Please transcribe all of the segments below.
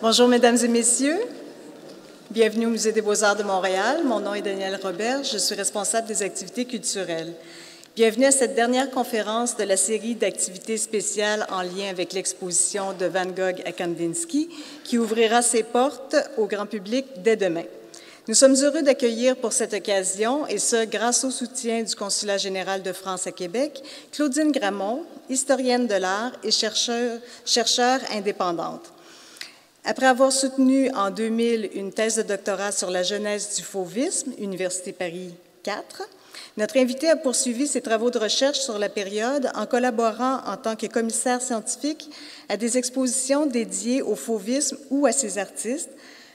Bonjour, Mesdames et Messieurs. Bienvenue au Musée des Beaux-Arts de Montréal. Mon nom est Danielle Robert. Je suis responsable des activités culturelles. Bienvenue à cette dernière conférence de la série d'activités spéciales en lien avec l'exposition de Van Gogh à Kandinsky, qui ouvrira ses portes au grand public dès demain. Nous sommes heureux d'accueillir pour cette occasion, et ce, grâce au soutien du Consulat général de France à Québec, Claudine Gramont, historienne de l'art et chercheure indépendante. Après avoir soutenu en 2000 une thèse de doctorat sur la genèse du fauvisme, Université Paris 4, notre invitée a poursuivi ses travaux de recherche sur la période en collaborant en tant que commissaire scientifique à des expositions dédiées au fauvisme ou à ses artistes,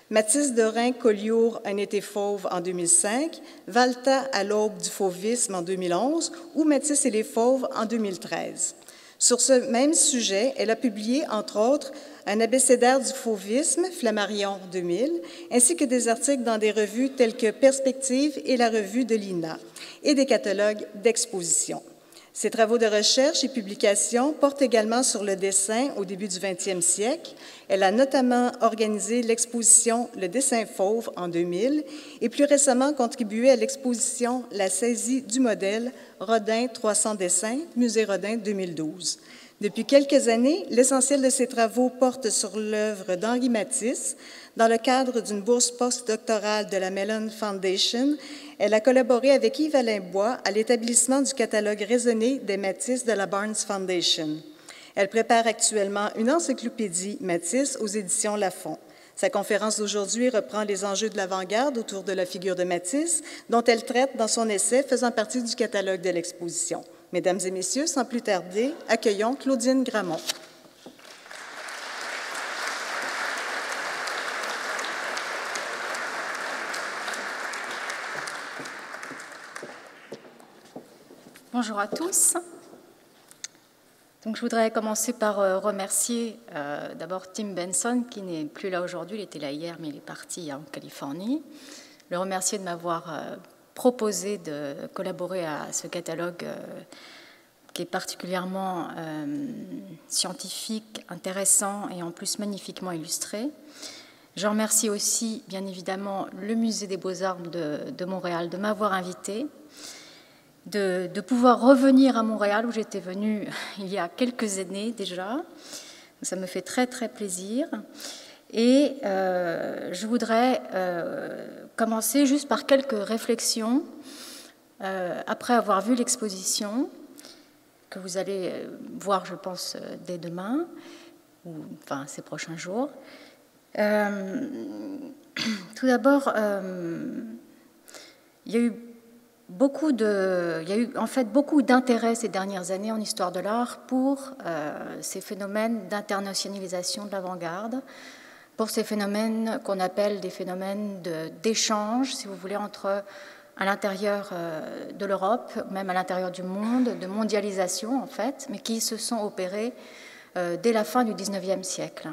Mathis Dorin-Collioure, Un été fauve en 2005, Valta à l'aube du fauvisme en 2011 ou Mathis et les fauves en 2013. Sur ce même sujet, elle a publié, entre autres, un abécédaire du fauvisme, Flammarion 2000, ainsi que des articles dans des revues telles que Perspective et la revue de l'INA, et des catalogues d'exposition. Ses travaux de recherche et publications portent également sur le dessin au début du 20e siècle. Elle a notamment organisé l'exposition Le dessin fauve en 2000 et plus récemment contribué à l'exposition La saisie du modèle, Rodin 300 dessins, Musée Rodin 2012. Depuis quelques années, l'essentiel de ses travaux porte sur l'œuvre d'Henri Matisse. Dans le cadre d'une bourse postdoctorale de la Mellon Foundation, elle a collaboré avec Yves-Alain Bois à l'établissement du catalogue raisonné des Matisse de la Barnes Foundation. Elle prépare actuellement une encyclopédie Matisse aux éditions Lafon. Sa conférence d'aujourd'hui reprend les enjeux de l'avant-garde autour de la figure de Matisse, dont elle traite dans son essai faisant partie du catalogue de l'exposition. Mesdames et messieurs, sans plus tarder, accueillons Claudine Gramont. Bonjour à tous. Donc, je voudrais commencer par remercier d'abord Tim Benson, qui n'est plus là aujourd'hui, il était là hier, mais il est parti en Californie. Le remercier de m'avoir proposé de collaborer à ce catalogue qui est particulièrement scientifique, intéressant et en plus magnifiquement illustré. Je remercie aussi, bien évidemment, le Musée des Beaux-Arts de Montréal de m'avoir invité, de pouvoir revenir à Montréal où j'étais venue il y a quelques années déjà. Ça me fait très, très plaisir. Et je voudrais commencer juste par quelques réflexions après avoir vu l'exposition que vous allez voir, je pense, dès demain, ou enfin ces prochains jours. Tout d'abord, il y a eu beaucoup d'intérêt ces dernières années en histoire de l'art pour ces phénomènes d'internationalisation de l'avant-garde, pour ces phénomènes qu'on appelle des phénomènes d'échange, si vous voulez, à l'intérieur de l'Europe, même à l'intérieur du monde, de mondialisation en fait, mais qui se sont opérés dès la fin du XIXe siècle.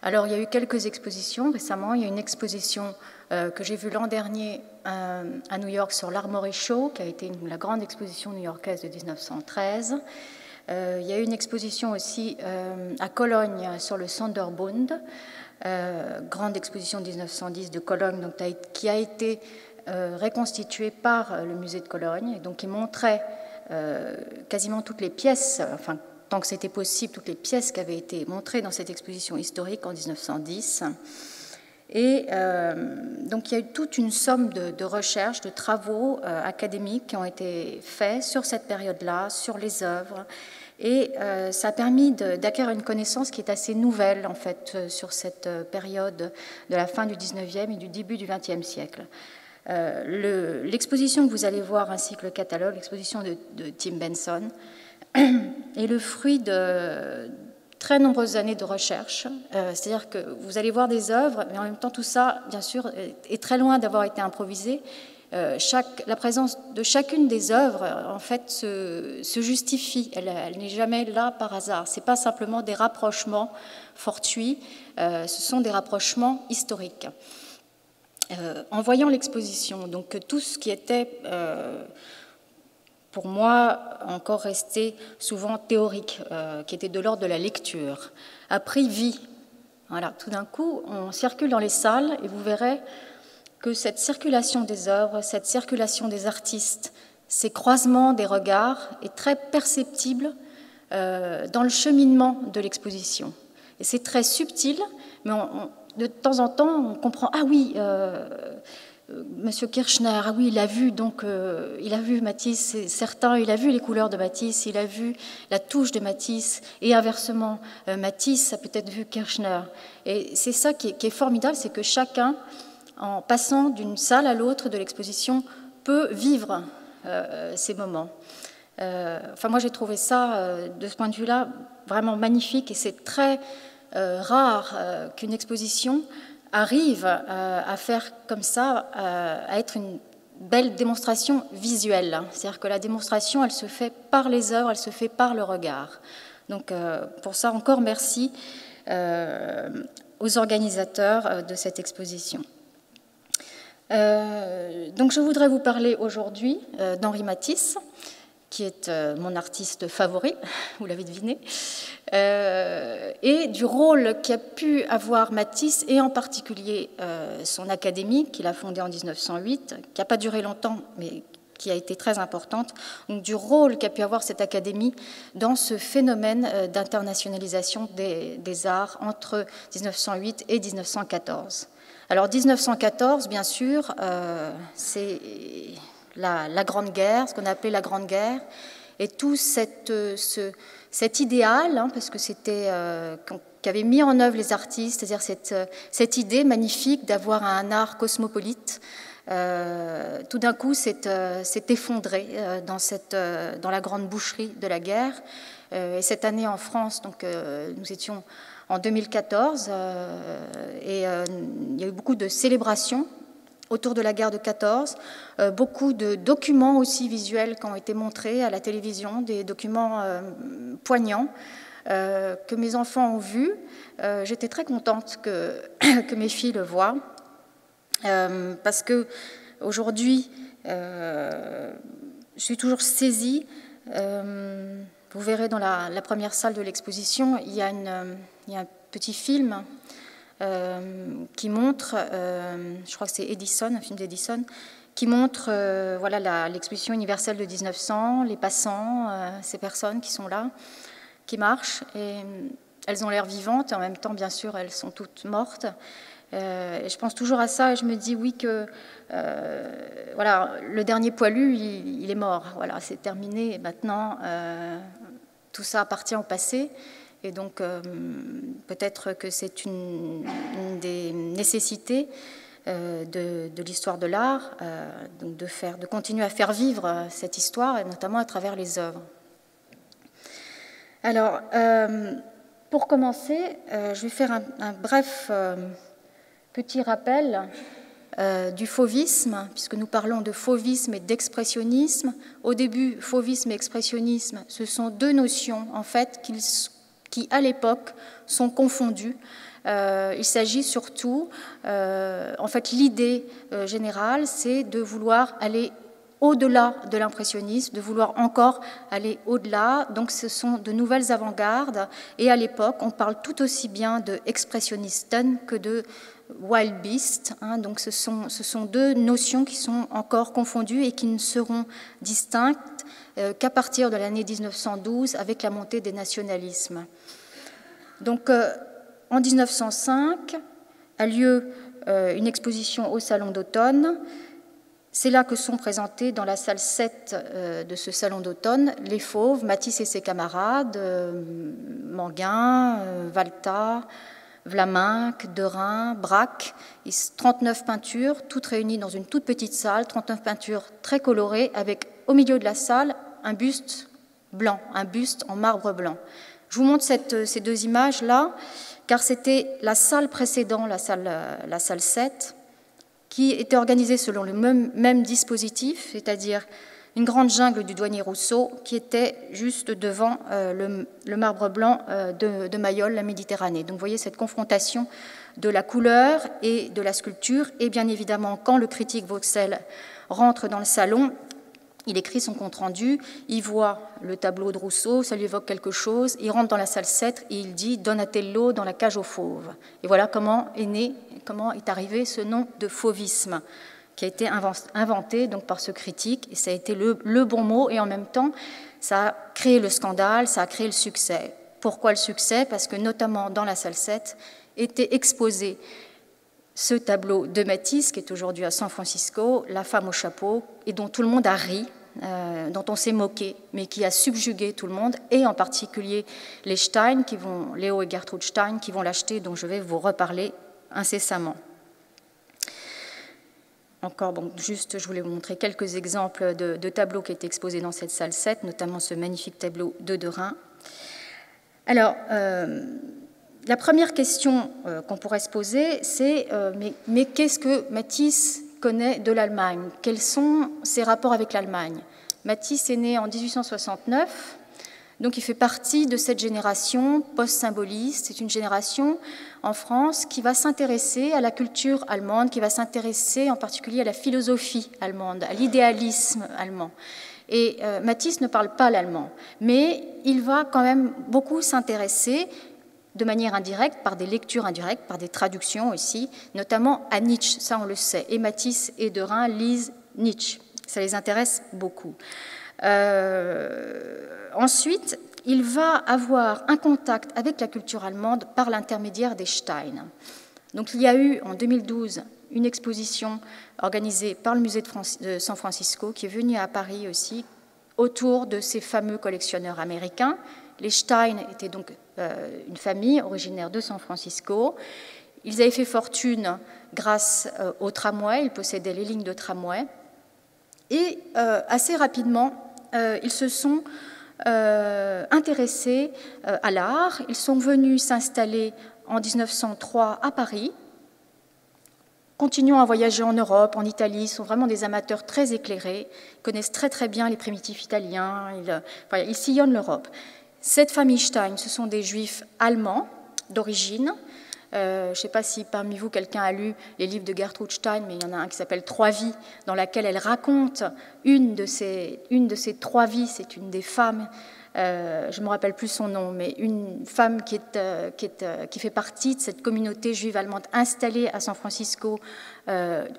Alors il y a eu quelques expositions récemment, il y a une exposition que j'ai vue l'an dernier à New York sur l'Armory Show, qui a été la grande exposition new-yorkaise de 1913. Il y a eu une exposition aussi à Cologne sur le Sonderbund, grande exposition de 1910 de Cologne, donc, qui a été reconstituée par le musée de Cologne, et donc qui montrait quasiment toutes les pièces, enfin tant que c'était possible, toutes les pièces qui avaient été montrées dans cette exposition historique en 1910. Et donc il y a eu toute une somme de recherches, de travaux académiques qui ont été faits sur cette période-là, sur les œuvres, et ça a permis d'acquérir une connaissance qui est assez nouvelle en fait sur cette période de la fin du XIXe et du début du XXe siècle. L'exposition que vous allez voir ainsi que le catalogue, l'exposition de Tim Benson, est le fruit de très nombreuses années de recherche. C'est-à-dire que vous allez voir des œuvres, mais en même temps tout ça, bien sûr, est très loin d'avoir été improvisé. La présence de chacune des œuvres, en fait, se justifie. Elle n'est jamais là par hasard. Ce n'est pas simplement des rapprochements fortuits, ce sont des rapprochements historiques. En voyant l'exposition, donc tout ce qui était, pour moi, encore resté souvent théorique, qui était de l'ordre de la lecture, a pris vie Voilà, tout d'un coup, on circule dans les salles et vous verrez que cette circulation des œuvres, cette circulation des artistes, ces croisements des regards est très perceptible dans le cheminement de l'exposition. Et c'est très subtil, mais de temps en temps, on comprend, ah oui, Monsieur Kirchner, ah oui, il a vu Matisse, c'est certain, il a vu les couleurs de Matisse, il a vu la touche de Matisse, et inversement, Matisse a peut-être vu Kirchner. Et c'est ça qui est formidable, c'est que chacun, en passant d'une salle à l'autre de l'exposition, peut vivre ces moments. Enfin, moi, j'ai trouvé ça, de ce point de vue-là, vraiment magnifique, et c'est très rare qu'une exposition arrive à faire comme ça, à être une belle démonstration visuelle. C'est-à-dire que la démonstration, elle se fait par les œuvres, elle se fait par le regard. Donc, pour ça, encore merci aux organisateurs de cette exposition. Donc, je voudrais vous parler aujourd'hui d'Henri Matisse, qui est mon artiste favori, vous l'avez deviné, et du rôle qu'a pu avoir Matisse, et en particulier son académie, qu'il a fondée en 1908, qui n'a pas duré longtemps, mais qui a été très importante, donc du rôle qu'a pu avoir cette académie dans ce phénomène d'internationalisation des arts entre 1908 et 1914. Alors 1914, bien sûr, c'est la Grande Guerre, ce qu'on a appelé la Grande Guerre, et tout cet idéal, parce que c'était qu'avaient mis en œuvre les artistes, c'est-à-dire cette idée magnifique d'avoir un art cosmopolite, tout d'un coup s'est effondré dans la grande boucherie de la guerre. Et cette année en France, donc, nous étions en 2014, et il y a eu beaucoup de célébrations autour de la guerre de 14, beaucoup de documents aussi visuels qui ont été montrés à la télévision, des documents poignants que mes enfants ont vus. J'étais très contente que mes filles le voient, parce que aujourd'hui, je suis toujours saisie. Vous verrez dans la première salle de l'exposition, il y a un petit film qui montre, je crois que c'est Edison, un film d'Edison, qui montre voilà, l'exposition universelle de 1900, les passants, ces personnes qui sont là, qui marchent, et elles ont l'air vivantes, et en même temps, bien sûr, elles sont toutes mortes. Et je pense toujours à ça, et je me dis, oui, que voilà, le dernier poilu, il est mort, voilà, c'est terminé, et maintenant, tout ça appartient au passé. Et donc, peut-être que c'est une des nécessités de l'histoire de l'art, donc de continuer à faire vivre cette histoire, et notamment à travers les œuvres. Alors, pour commencer, je vais faire un bref petit rappel du fauvisme, puisque nous parlons de fauvisme et d'expressionnisme. Au début, fauvisme et expressionnisme, ce sont deux notions, en fait, qui, à l'époque, sont confondues. Il s'agit surtout, en fait, l'idée générale, c'est de vouloir aller au-delà de l'impressionnisme, de vouloir encore aller au-delà. Donc, ce sont de nouvelles avant-gardes. Et à l'époque, on parle tout aussi bien de expressionisten que de wild beast. Donc, ce sont deux notions qui sont encore confondues et qui ne seront distinctes qu'à partir de l'année 1912 avec la montée des nationalismes. Donc, en 1905 a lieu une exposition au Salon d'automne. C'est là que sont présentés dans la salle 7 de ce Salon d'automne les Fauves, Matisse et ses camarades, Manguin, Valta, Vlaminck, Derain, Braque, 39 peintures, toutes réunies dans une toute petite salle, 39 peintures très colorées, avec au milieu de la salle un buste blanc, un buste en marbre blanc. Je vous montre ces deux images-là, car c'était la salle précédente, la salle 7, qui était organisée selon le même dispositif, c'est-à-dire une grande jungle du douanier Rousseau, qui était juste devant le marbre blanc de Mayol, la Méditerranée. Donc vous voyez cette confrontation de la couleur et de la sculpture, et bien évidemment, quand le critique Vauxel rentre dans le salon, Il écrit son compte-rendu, il voit le tableau de Rousseau, ça lui évoque quelque chose, il rentre dans la salle 7 et il dit « Donatello dans la cage aux fauves ». Et voilà comment est arrivé ce nom de fauvisme, qui a été inventé donc, par ce critique, et ça a été le bon mot, et en même temps, ça a créé le scandale, ça a créé le succès. Pourquoi le succès? Parce que notamment dans la salle 7 était exposé ce tableau de Matisse, qui est aujourd'hui à San Francisco, La femme au chapeau, et dont tout le monde a ri, dont on s'est moqué, mais qui a subjugué tout le monde, et en particulier les Stein, Léo et Gertrude Stein, qui vont l'acheter, dont je vais vous reparler incessamment. Encore, bon, juste, je voulais vous montrer quelques exemples de tableaux qui étaient exposés dans cette salle 7, notamment ce magnifique tableau de Derain. Alors, la première question qu'on pourrait se poser, c'est mais qu'est-ce que Matisse connaît de l'Allemagne? Quels sont ses rapports avec l'Allemagne? Matisse est né en 1869, donc il fait partie de cette génération post-symboliste. C'est une génération en France qui va s'intéresser à la culture allemande, qui va s'intéresser en particulier à la philosophie allemande, à l'idéalisme allemand. Et Matisse ne parle pas l'allemand, mais il va quand même beaucoup s'intéresser de manière indirecte, par des lectures indirectes, par des traductions aussi, notamment à Nietzsche, ça on le sait. Et Matisse et Derain lisent Nietzsche, ça les intéresse beaucoup. Ensuite, il va avoir un contact avec la culture allemande par l'intermédiaire des Stein. Donc il y a eu en 2012 une exposition organisée par le musée de San Francisco qui est venue à Paris aussi autour de ces fameux collectionneurs américains. Les Stein étaient donc une famille originaire de San Francisco. Ils avaient fait fortune grâce au tramway, ils possédaient les lignes de tramway. Et assez rapidement, ils se sont intéressés à l'art. Ils sont venus s'installer en 1903 à Paris. Continuant à voyager en Europe, en Italie, ils sont vraiment des amateurs très éclairés, connaissent très très bien les primitifs italiens, ils sillonnent l'Europe. Cette famille Stein, ce sont des juifs allemands d'origine. Je ne sais pas si parmi vous quelqu'un a lu les livres de Gertrude Stein, mais il y en a un qui s'appelle « Trois vies », dans laquelle elle raconte une de ces trois vies. C'est une des femmes, je ne me rappelle plus son nom, mais une femme qui fait partie de cette communauté juive allemande installée à San Francisco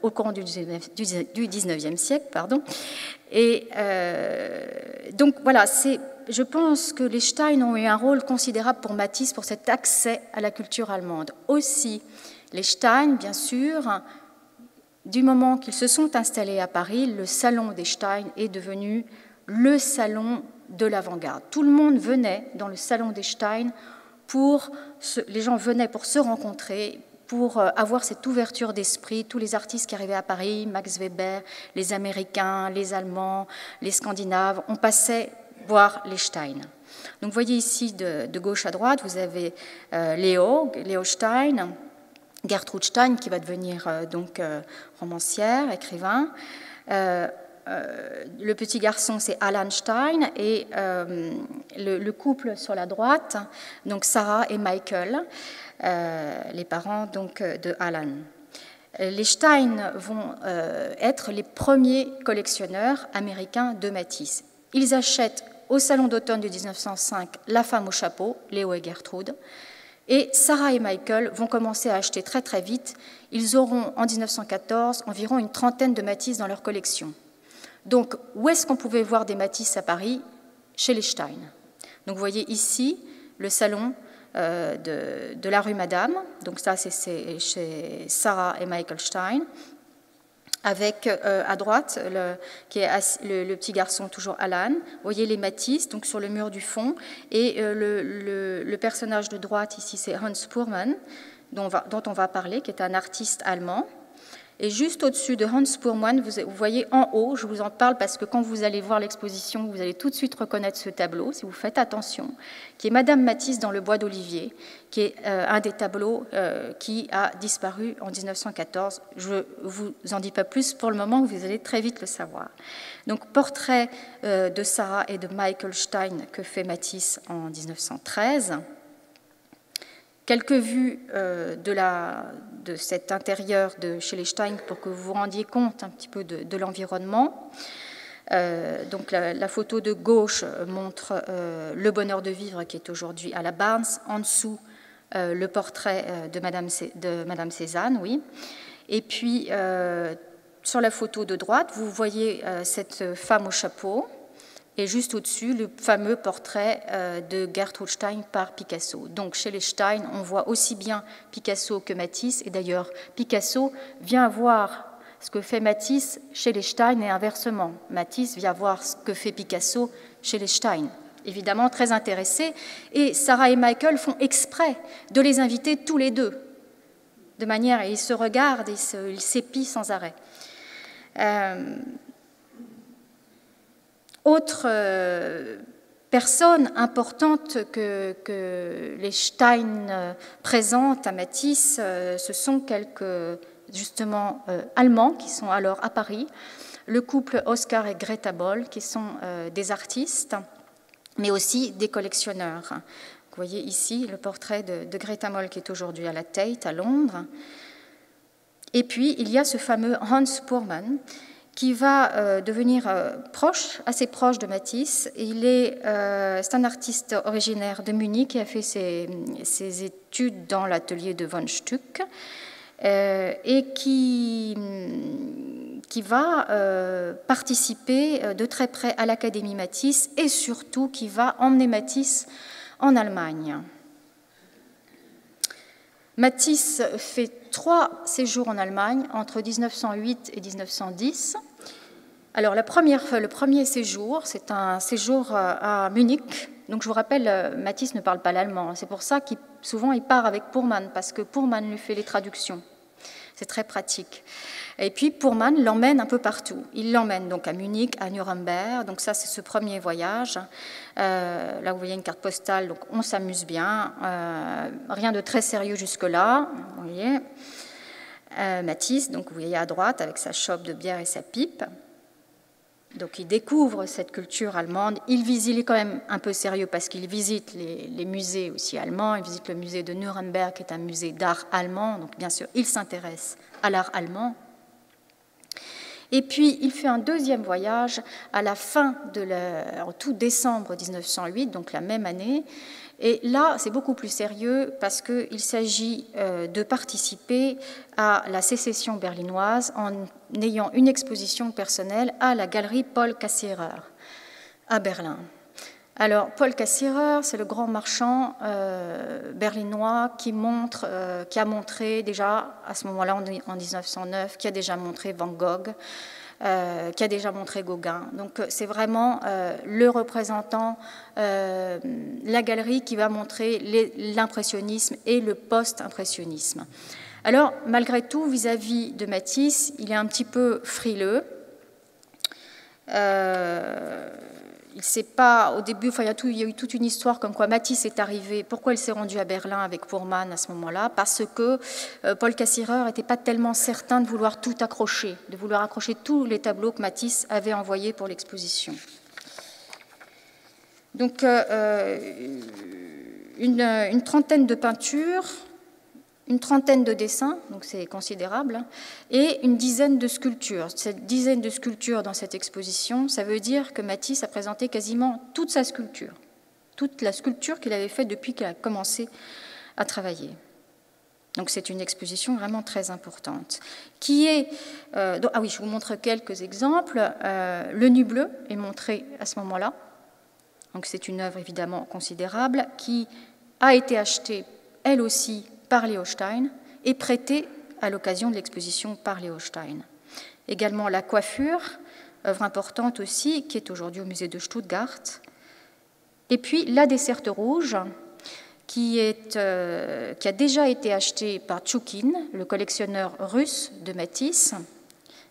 au courant du 19e siècle. Pardon. Et donc voilà, je pense que les Stein ont eu un rôle considérable pour Matisse, pour cet accès à la culture allemande. Aussi, les Stein, bien sûr, du moment qu'ils se sont installés à Paris, le salon des Stein est devenu le salon de l'avant-garde. Tout le monde venait dans le salon des Stein, les gens venaient pour se rencontrer, pour avoir cette ouverture d'esprit. Tous les artistes qui arrivaient à Paris, Max Weber, les Américains, les Allemands, les Scandinaves, on passait voir les Stein. Donc vous voyez ici de gauche à droite, vous avez Léo Stein, Gertrude Stein qui va devenir romancière, écrivain. Le petit garçon c'est Alan Stein et le couple sur la droite, donc Sarah et Michael, les parents donc de Alan. Les Stein vont être les premiers collectionneurs américains de Matisse. Ils achètent au salon d'automne de 1905 La femme au chapeau, Léo et Gertrude, et Sarah et Michael vont commencer à acheter très très vite. Ils auront en 1914 environ une trentaine de Matisse dans leur collection. Donc où est-ce qu'on pouvait voir des Matisse à Paris? Chez les Stein. Donc vous voyez ici le salon de la rue Madame, donc ça c'est chez Sarah et Michael Stein, avec à droite qui est le petit garçon, toujours Alan. Vous voyez les Matisse donc sur le mur du fond, et le personnage de droite ici c'est Hans Purmann, dont on va parler, qui est un artiste allemand. Et juste au-dessus de Hans Purmann, vous voyez en haut, je vous en parle parce que quand vous allez voir l'exposition, vous allez tout de suite reconnaître ce tableau, si vous faites attention, qui est Madame Matisse dans le bois d'Olivier, qui est un des tableaux qui a disparu en 1914. Je ne vous en dis pas plus pour le moment, vous allez très vite le savoir. Donc, portrait de Sarah et de Michael Stein que fait Matisse en 1913. Quelques vues de cet intérieur de chez les Stein pour que vous vous rendiez compte un petit peu de l'environnement. Donc la photo de gauche montre Le bonheur de vivre qui est aujourd'hui à la Barnes. En dessous, le portrait de Madame Cézanne, oui. Et puis, sur la photo de droite, vous voyez cette femme au chapeau. Et juste au-dessus, le fameux portrait de Gertrude Stein par Picasso. Donc, chez les Stein, on voit aussi bien Picasso que Matisse. Et d'ailleurs, Picasso vient voir ce que fait Matisse chez les Stein et inversement. Matisse vient voir ce que fait Picasso chez les Stein. Évidemment, très intéressés. Et Sarah et Michael font exprès de les inviter tous les deux. De manière, ils se regardent, ils s'épient sans arrêt. Autre personne importante que les Stein présentent à Matisse, ce sont quelques, justement, Allemands qui sont alors à Paris, le couple Oscar et Greta Boll, qui sont des artistes, mais aussi des collectionneurs. Vous voyez ici le portrait de Greta Boll qui est aujourd'hui à la Tate, à Londres. Et puis, il y a ce fameux Hans Puhrmann, qui va devenir assez proche de Matisse. C'est un artiste originaire de Munich qui a fait ses études dans l'atelier de von Stuck et qui va participer de très près à l'Académie Matisse et surtout qui va emmener Matisse en Allemagne. Matisse fait 3 séjours en Allemagne entre 1908 et 1910. Alors, le premier séjour, c'est un séjour à Munich. Donc, je vous rappelle, Matisse ne parle pas l'allemand. C'est pour ça qu'il souvent il part avec Puhrmann, parce que Puhrmann lui fait les traductions. C'est très pratique. Et puis, Puhrmann l'emmène un peu partout. Il l'emmène donc à Munich, à Nuremberg. Donc, ça, c'est ce premier voyage. Là, vous voyez une carte postale. Donc, on s'amuse bien. Rien de très sérieux jusque-là. Vous voyez. Matisse, donc, vous voyez à droite, avec sa chope de bière et sa pipe. Donc, il découvre cette culture allemande. Il est quand même un peu sérieux parce qu'il visite les musées aussi allemands. Il visite le musée de Nuremberg, qui est un musée d'art allemand. Donc, bien sûr, il s'intéresse à l'art allemand. Et puis, il fait un deuxième voyage à la fin en tout décembre 1908, donc la même année. Et là, c'est beaucoup plus sérieux parce qu'il s'agit de participer à la sécession berlinoise en ayant une exposition personnelle à la galerie Paul Cassirer à Berlin. Alors, Paul Cassirer, c'est le grand marchand berlinois qui a montré déjà, à ce moment-là, en 1909, qui a déjà montré Van Gogh, qui a déjà montré Gauguin. Donc, c'est vraiment le représentant, la galerie qui va montrer l'impressionnisme et le post-impressionnisme. Alors, malgré tout, vis-à-vis de Matisse, il est un petit peu frileux. Il ne sait pas, au début, il y a eu toute une histoire comme quoi Matisse est arrivé, pourquoi il s'est rendu à Berlin avec Puhrmann à ce moment-là, parce que Paul Cassirer n'était pas tellement certain de vouloir tout accrocher, de vouloir accrocher tous les tableaux que Matisse avait envoyés pour l'exposition. Donc, une trentaine de peintures, une trentaine de dessins, donc c'est considérable, et une dizaine de sculptures. Cette dizaine de sculptures dans cette exposition, ça veut dire que Matisse a présenté quasiment toute sa sculpture, toute la sculpture qu'il avait faite depuis qu'il a commencé à travailler. Donc c'est une exposition vraiment très importante. Ah oui, je vous montre quelques exemples. Le Nu bleu est montré à ce moment-là. Donc c'est une œuvre évidemment considérable qui a été achetée, elle aussi, par Leo Stein et prêtée à l'occasion de l'exposition par Leo Stein. Également la coiffure, œuvre importante aussi, qui est aujourd'hui au musée de Stuttgart. Et puis la desserte rouge, qui a déjà été achetée par Tchoukine, le collectionneur russe de Matisse.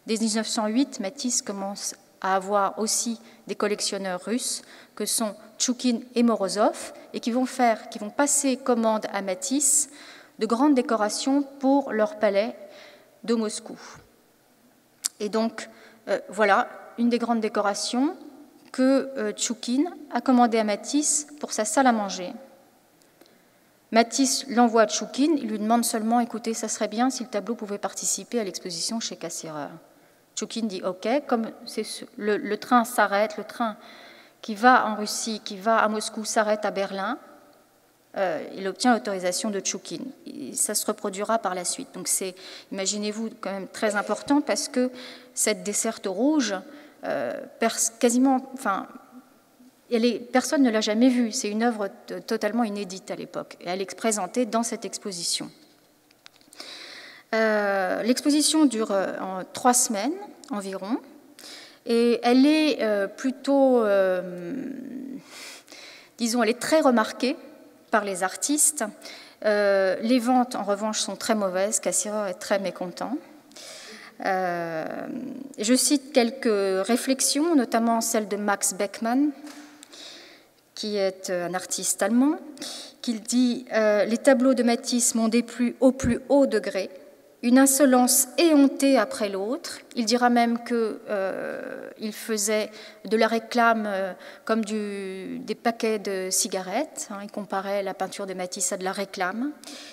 Dès 1908, Matisse commence à avoir aussi des collectionneurs russes, que sont Tchoukine et Morozov, et qui vont passer commande à Matisse de grandes décorations pour leur palais de Moscou. Et donc, voilà une des grandes décorations que Tchoukine a commandée à Matisse pour sa salle à manger. Matisse l'envoie à Tchoukine, il lui demande seulement, écoutez, ça serait bien si le tableau pouvait participer à l'exposition chez Cassirer. Tchoukine dit OK, comme le train s'arrête, le train qui va en Russie, qui va à Moscou, s'arrête à Berlin, il obtient l'autorisation de Tchoukine. Ça se reproduira par la suite. Donc c'est, imaginez-vous, quand même très important parce que cette desserte rouge, quasiment, enfin, personne ne l'a jamais vue. C'est une œuvre totalement inédite à l'époque. Et elle est présentée dans cette exposition. L'exposition dure 3 semaines environ. Et elle est plutôt, disons, elle est très remarquée par les artistes. Les ventes, en revanche, sont très mauvaises. Cassirer est très mécontent. Je cite quelques réflexions, notamment celle de Max Beckmann, qui est un artiste allemand, qui dit « Les tableaux de Matisse m'ont déplu au plus haut degré. Une insolence éhontée après l'autre. » Il dira même qu'il faisait de la réclame comme des paquets de cigarettes. Il comparait la peinture de Matisse à de la réclame.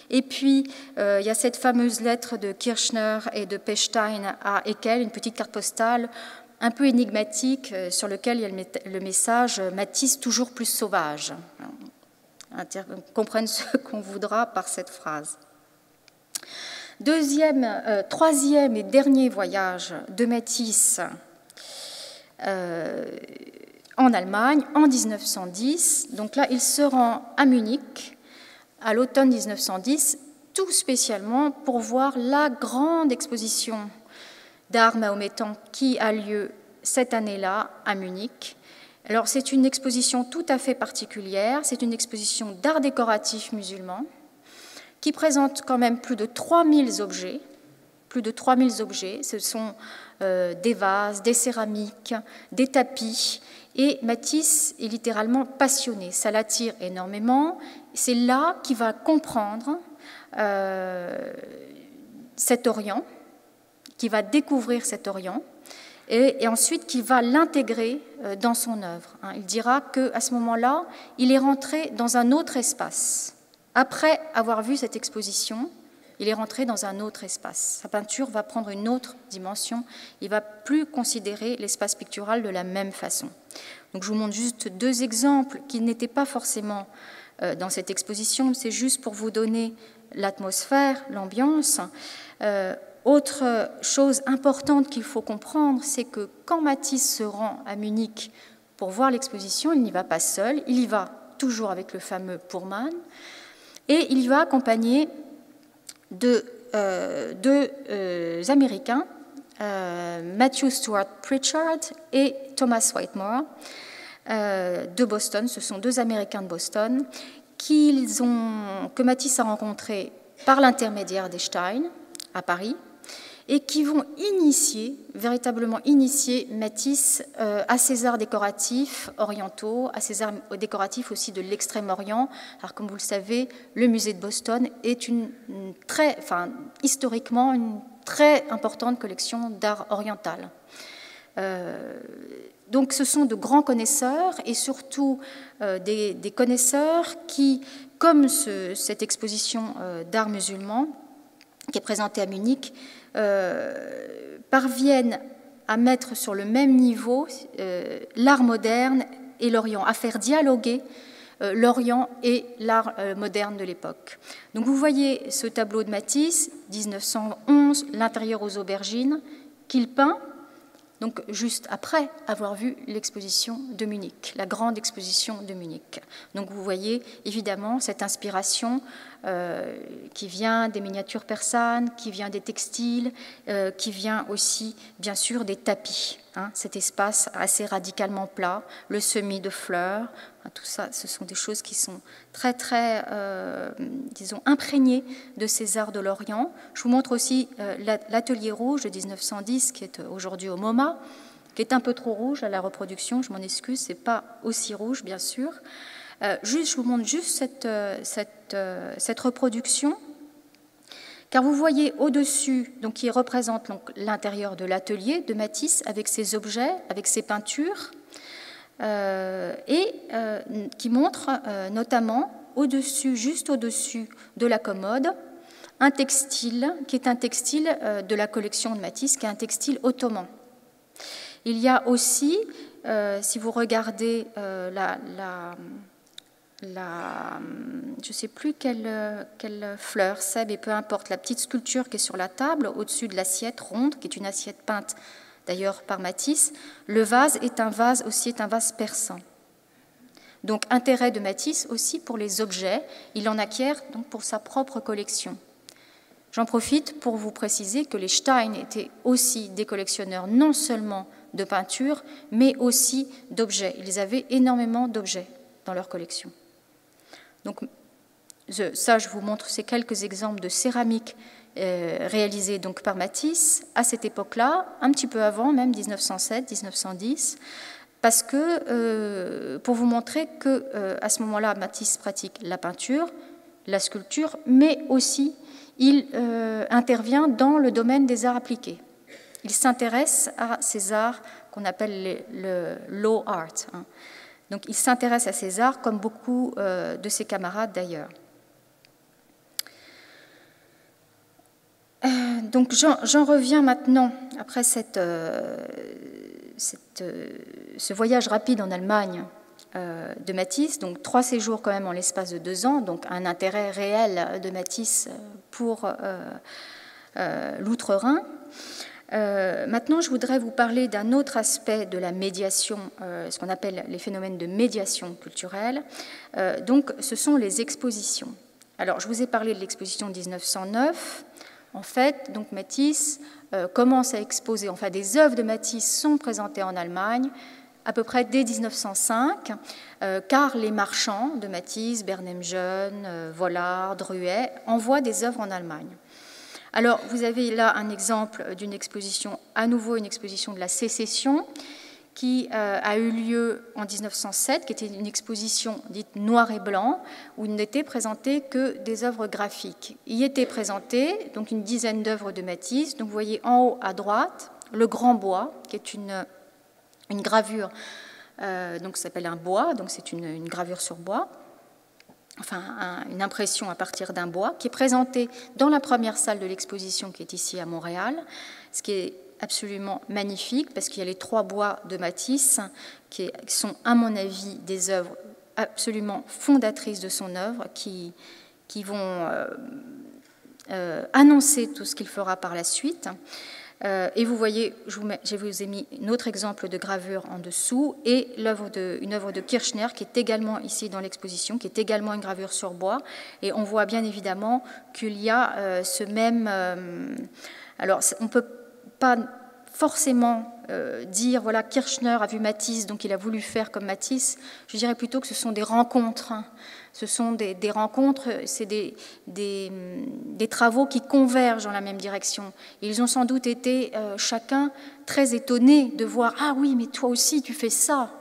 Et puis, il y a cette fameuse lettre de Kirchner et de Pechstein à Eckel, une petite carte postale un peu énigmatique sur lequel il y a le message « Matisse toujours plus sauvage ». On comprenne ce qu'on voudra par cette phrase. Troisième et dernier voyage de Matisse en Allemagne en 1910. Donc là, il se rend à Munich à l'automne 1910, tout spécialement pour voir la grande exposition d'art mahométan qui a lieu cette année-là à Munich. Alors c'est une exposition tout à fait particulière, c'est une exposition d'art décoratif musulman qui présente quand même plus de 3000 objets. Ce sont des vases, des céramiques, des tapis. Et Matisse est littéralement passionné. Ça l'attire énormément. C'est là qu'il va comprendre cet Orient, qu'il va découvrir cet Orient, et ensuite qu'il va l'intégrer dans son œuvre. Il dira qu'à ce moment-là, il est rentré dans un autre espace. Après avoir vu cette exposition, il est rentré dans un autre espace. Sa peinture va prendre une autre dimension. Il ne va plus considérer l'espace pictural de la même façon. Donc, je vous montre juste 2 exemples qui n'étaient pas forcément dans cette exposition. C'est juste pour vous donner l'atmosphère, l'ambiance. Autre chose importante qu'il faut comprendre, c'est que quand Matisse se rend à Munich pour voir l'exposition, il n'y va pas seul. Il y va toujours avec le fameux Pullman. Et il va accompagné de 2 Américains, Matthew Stuart Pritchard et Thomas Whitmore, de Boston. Ce sont 2 Américains de Boston que Matisse a rencontrés par l'intermédiaire d'Echstein à Paris et qui vont véritablement initier Matisse à ces arts décoratifs orientaux, à ces arts décoratifs aussi de l'Extrême-Orient. Alors, comme vous le savez, le musée de Boston est historiquement une très importante collection d'art oriental. Donc, ce sont de grands connaisseurs et surtout des connaisseurs qui, comme cette exposition d'art musulman qui est présentée à Munich, parviennent à mettre sur le même niveau l'art moderne et l'Orient, à faire dialoguer l'Orient et l'art moderne de l'époque. Donc vous voyez ce tableau de Matisse, 1911, l'intérieur aux aubergines, qu'il peint donc juste après avoir vu l'exposition de Munich, la grande exposition de Munich. Donc vous voyez évidemment cette inspiration qui vient des miniatures persanes, qui vient des textiles, qui vient aussi bien sûr des tapis, cet espace assez radicalement plat, le semis de fleurs, tout ça, ce sont des choses qui sont très disons imprégnées de ces arts de l'Orient. Je vous montre aussi l'atelier rouge de 1910 qui est aujourd'hui au MoMA, qui est un peu trop rouge à la reproduction, je m'en excuse, c'est pas aussi rouge bien sûr. Je vous montre juste cette reproduction, car vous voyez au-dessus, donc qui représente l'intérieur de l'atelier de Matisse avec ses objets, avec ses peintures, et qui montre notamment au-dessus, juste au-dessus de la commode, un textile qui est un textile de la collection de Matisse, qui est un textile ottoman. Il y a aussi, si vous regardez je ne sais plus quelle fleur c'est, mais peu importe, la petite sculpture qui est sur la table, au-dessus de l'assiette ronde, qui est une assiette peinte d'ailleurs par Matisse, le vase est un vase persan. Donc intérêt de Matisse aussi pour les objets, il en acquiert donc pour sa propre collection. J'en profite pour vous préciser que les Stein étaient aussi des collectionneurs non seulement de peinture, mais aussi d'objets. Ils avaient énormément d'objets dans leur collection. Donc ça, je vous montre ces quelques exemples de céramique réalisés donc par Matisse à cette époque-là, un petit peu avant, même 1907-1910, parce que pour vous montrer que à ce moment-là, Matisse pratique la peinture, la sculpture, mais aussi il intervient dans le domaine des arts appliqués. Il s'intéresse à ces arts qu'on appelle le low art. Hein. Donc il s'intéresse à ces arts comme beaucoup de ses camarades d'ailleurs. Donc j'en reviens maintenant, après ce voyage rapide en Allemagne de Matisse, donc 3 séjours quand même en l'espace de 2 ans, donc un intérêt réel de Matisse pour l'Outre-Rhin. Maintenant, je voudrais vous parler d'un autre aspect de la médiation, ce qu'on appelle les phénomènes de médiation culturelle. Donc, ce sont les expositions. Alors, je vous ai parlé de l'exposition de 1909. En fait, donc Matisse commence à exposer, enfin, des œuvres de Matisse sont présentées en Allemagne à peu près dès 1905, car les marchands de Matisse, Bernheim-Jeune, Vollard, Druet, envoient des œuvres en Allemagne. Alors, vous avez là un exemple d'une exposition, à nouveau une exposition de la Sécession, qui a eu lieu en 1907, qui était une exposition dite noir et blanc, où il n'était présenté que des œuvres graphiques. Il y était présenté donc une dizaine d'œuvres de Matisse. Donc, vous voyez en haut à droite le Grand Bois, qui est une gravure, donc ça s'appelle un bois, donc c'est une gravure sur bois. Enfin, une impression à partir d'un bois, qui est présentée dans la première salle de l'exposition qui est ici à Montréal, ce qui est absolument magnifique parce qu'il y a les 3 bois de Matisse qui sont, à mon avis, des œuvres absolument fondatrices de son œuvre, qui vont annoncer tout ce qu'il fera par la suite. Et vous voyez, je vous ai mis un autre exemple de gravure en dessous et une œuvre de Kirchner qui est également ici dans l'exposition, qui est également une gravure sur bois. Et on voit bien évidemment qu'il y a ce même... alors, on ne peut pas forcément dire, voilà, Kirchner a vu Matisse, donc il a voulu faire comme Matisse. Je dirais plutôt que ce sont des rencontres. Hein. Ce sont des rencontres, c'est des travaux qui convergent dans la même direction. Ils ont sans doute été chacun très étonnés de voir « Ah oui, mais toi aussi, tu fais ça.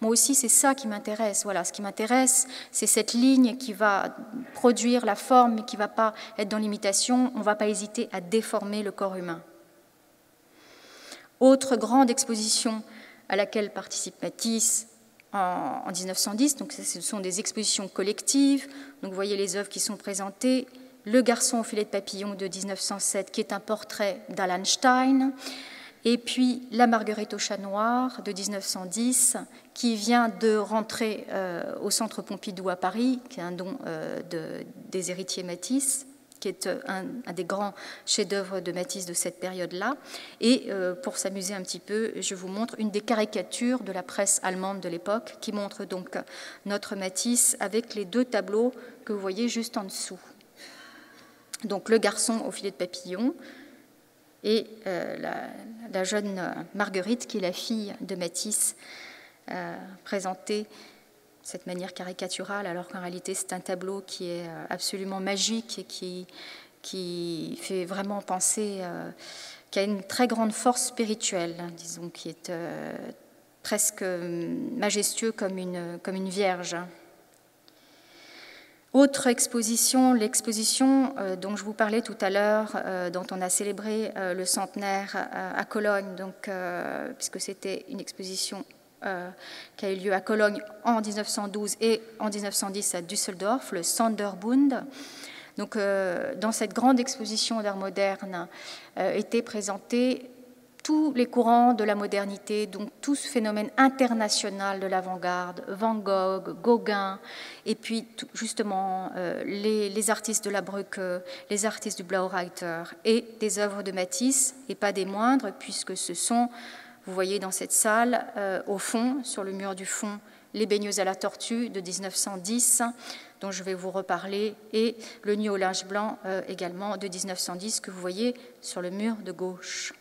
Moi aussi, c'est ça qui m'intéresse. » Voilà, ce qui m'intéresse, c'est cette ligne qui va produire la forme, mais qui ne va pas être dans l'imitation. On ne va pas hésiter à déformer le corps humain. Autre grande exposition à laquelle participe Matisse, en 1910, donc ce sont des expositions collectives. Donc vous voyez les œuvres qui sont présentées. Le garçon au filet de papillon de 1907, qui est un portrait d'Alan Stein. Et puis la Marguerite au chat noir de 1910, qui vient de rentrer au Centre Pompidou à Paris, qui est un don des héritiers Matisse, qui est un des grands chefs-d'œuvre de Matisse de cette période-là. Et pour s'amuser un petit peu, je vous montre une des caricatures de la presse allemande de l'époque, qui montre donc notre Matisse avec les 2 tableaux que vous voyez juste en dessous. Donc le garçon au filet de papillon et la jeune Marguerite, qui est la fille de Matisse, présentée de cette manière caricaturale, alors qu'en réalité c'est un tableau qui est absolument magique et qui fait vraiment penser, qui a une très grande force spirituelle, disons, qui est presque majestueux comme une vierge. Autre exposition, l'exposition dont je vous parlais tout à l'heure, dont on a célébré le centenaire à Cologne, donc, puisque c'était une exposition qui a eu lieu à Cologne en 1912 et en 1910 à Düsseldorf, le Sonderbund. Donc, dans cette grande exposition d'art moderne étaient présentés tous les courants de la modernité, donc tout ce phénomène international de l'avant-garde, Van Gogh, Gauguin, et puis justement les artistes de la Brücke, les artistes du Blaureiter, et des œuvres de Matisse, et pas des moindres, puisque ce sont, vous voyez dans cette salle, au fond, sur le mur du fond, Les baigneuses à la tortue de 1910, dont je vais vous reparler, et Le nu au linge blanc également de 1910, que vous voyez sur le mur de gauche.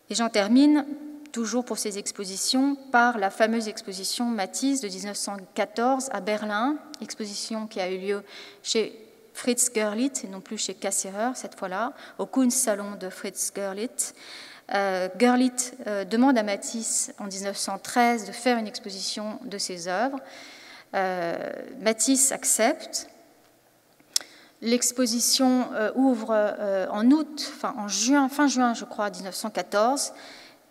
Et j'en termine, toujours pour ces expositions, par la fameuse exposition Matisse de 1914 à Berlin, exposition qui a eu lieu chez Fritz Görlitz, et non plus chez Cassirer cette fois-là, au Kunstsalon de Fritz Görlitz. Görlitz demande à Matisse en 1913 de faire une exposition de ses œuvres. Matisse accepte. L'exposition ouvre en août, fin juin, je crois, 1914.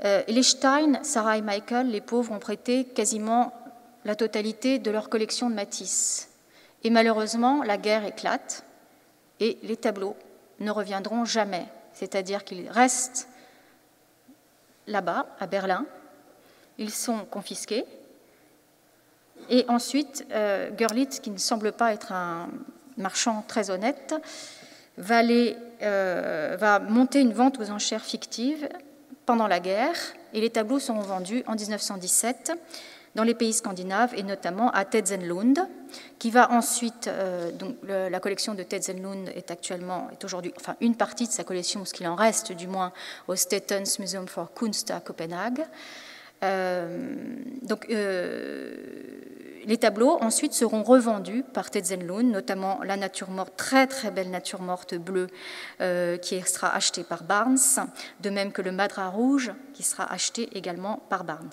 Et les Stein, Sarah et Michael, les pauvres, ont prêté quasiment la totalité de leur collection de Matisse. Et malheureusement, la guerre éclate et les tableaux ne reviendront jamais. C'est-à-dire qu'ils restent là-bas, à Berlin. Ils sont confisqués. Et ensuite, Görlitz, qui ne semble pas être un marchand très honnête, va monter une vente aux enchères fictives pendant la guerre, et les tableaux seront vendus en 1917 dans les pays scandinaves, et notamment à Tetzenlund, qui va ensuite, donc la collection de Tetzenlund est aujourd'hui, enfin une partie de sa collection, ce qu'il en reste du moins, au Statens Museum for Kunst à Copenhague. Les tableaux ensuite seront revendus par Tetzenlund, notamment la nature morte, très très belle nature morte bleue qui sera achetée par Barnes, de même que le Madras rouge qui sera acheté également par Barnes.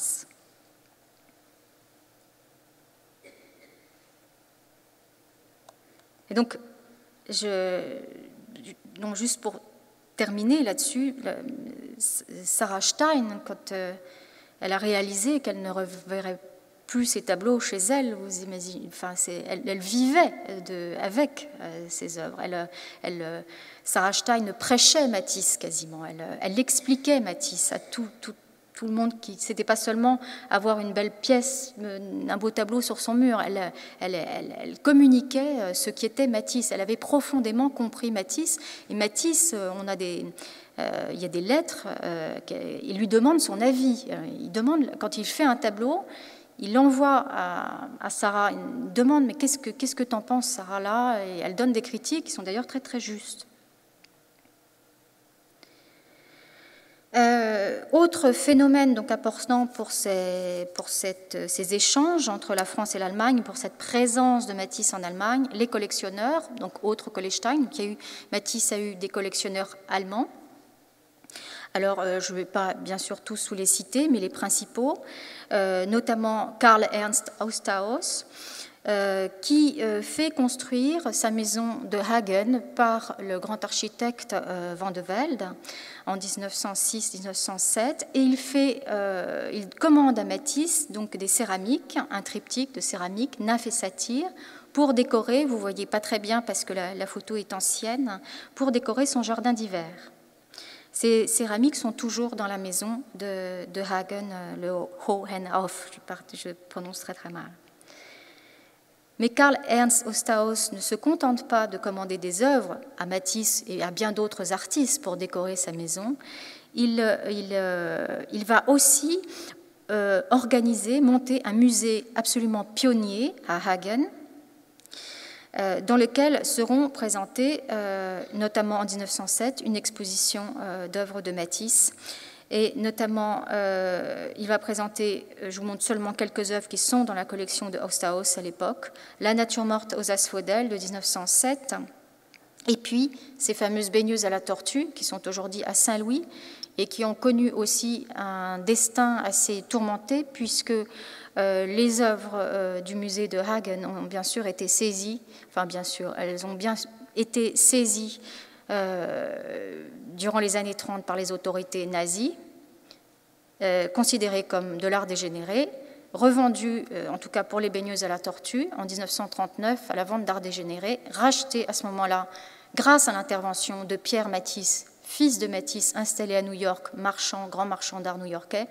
Et donc juste pour terminer là-dessus, Sarah Stein, quand elle a réalisé qu'elle ne reverrait plus ses tableaux chez elle, vous imaginez, elle vivait avec ses œuvres. Sarah Stein prêchait Matisse quasiment, elle expliquait Matisse à tout le monde. C'était pas seulement avoir une belle pièce, un beau tableau sur son mur, elle communiquait ce qui était Matisse. Elle avait profondément compris Matisse, et Matisse, il y a des lettres, il lui demande son avis. Il demande, quand il fait un tableau, il envoie à Sarah, il demande « mais qu'est-ce que t'en penses, Sarah, là ?» Et elle donne des critiques qui sont d'ailleurs très très justes. Autre phénomène donc important pour ces échanges entre la France et l'Allemagne, pour cette présence de Matisse en Allemagne, les collectionneurs, donc autres Kollestein, Matisse a eu des collectionneurs allemands. Alors, je ne vais pas bien sûr tous les citer, mais les principaux, notamment Karl Ernst Osterhaus, qui fait construire sa maison de Hagen par le grand architecte Van de Velde en 1906-1907, et il commande à Matisse donc des céramiques, un triptyque de céramique, nymphes et satyres, pour décorer, vous ne voyez pas très bien parce que la photo est ancienne, pour décorer son jardin d'hiver. Ces céramiques sont toujours dans la maison de Hagen, le Hohenhof, je prononce très très mal. Mais Karl Ernst Osterhaus ne se contente pas de commander des œuvres à Matisse et à bien d'autres artistes pour décorer sa maison. Il va aussi monter un musée absolument pionnier à Hagen, dans lequel seront présentées, notamment en 1907, une exposition d'œuvres de Matisse. Et notamment, il va présenter, je vous montre seulement quelques œuvres qui sont dans la collection de Osterhaus à l'époque, La nature morte aux asphodèles de 1907, et puis ces fameuses baigneuses à la tortue qui sont aujourd'hui à Saint-Louis et qui ont connu aussi un destin assez tourmenté puisque les œuvres du musée de Hagen ont bien sûr été saisies, elles ont bien été saisies durant les années 30 par les autorités nazies, considérées comme de l'art dégénéré. revendu, en tout cas pour les baigneuses à la tortue, en 1939 à la vente d'art dégénéré, racheté à ce moment-là grâce à l'intervention de Pierre Matisse, fils de Matisse, installé à New York, grand marchand d'art new-yorkais,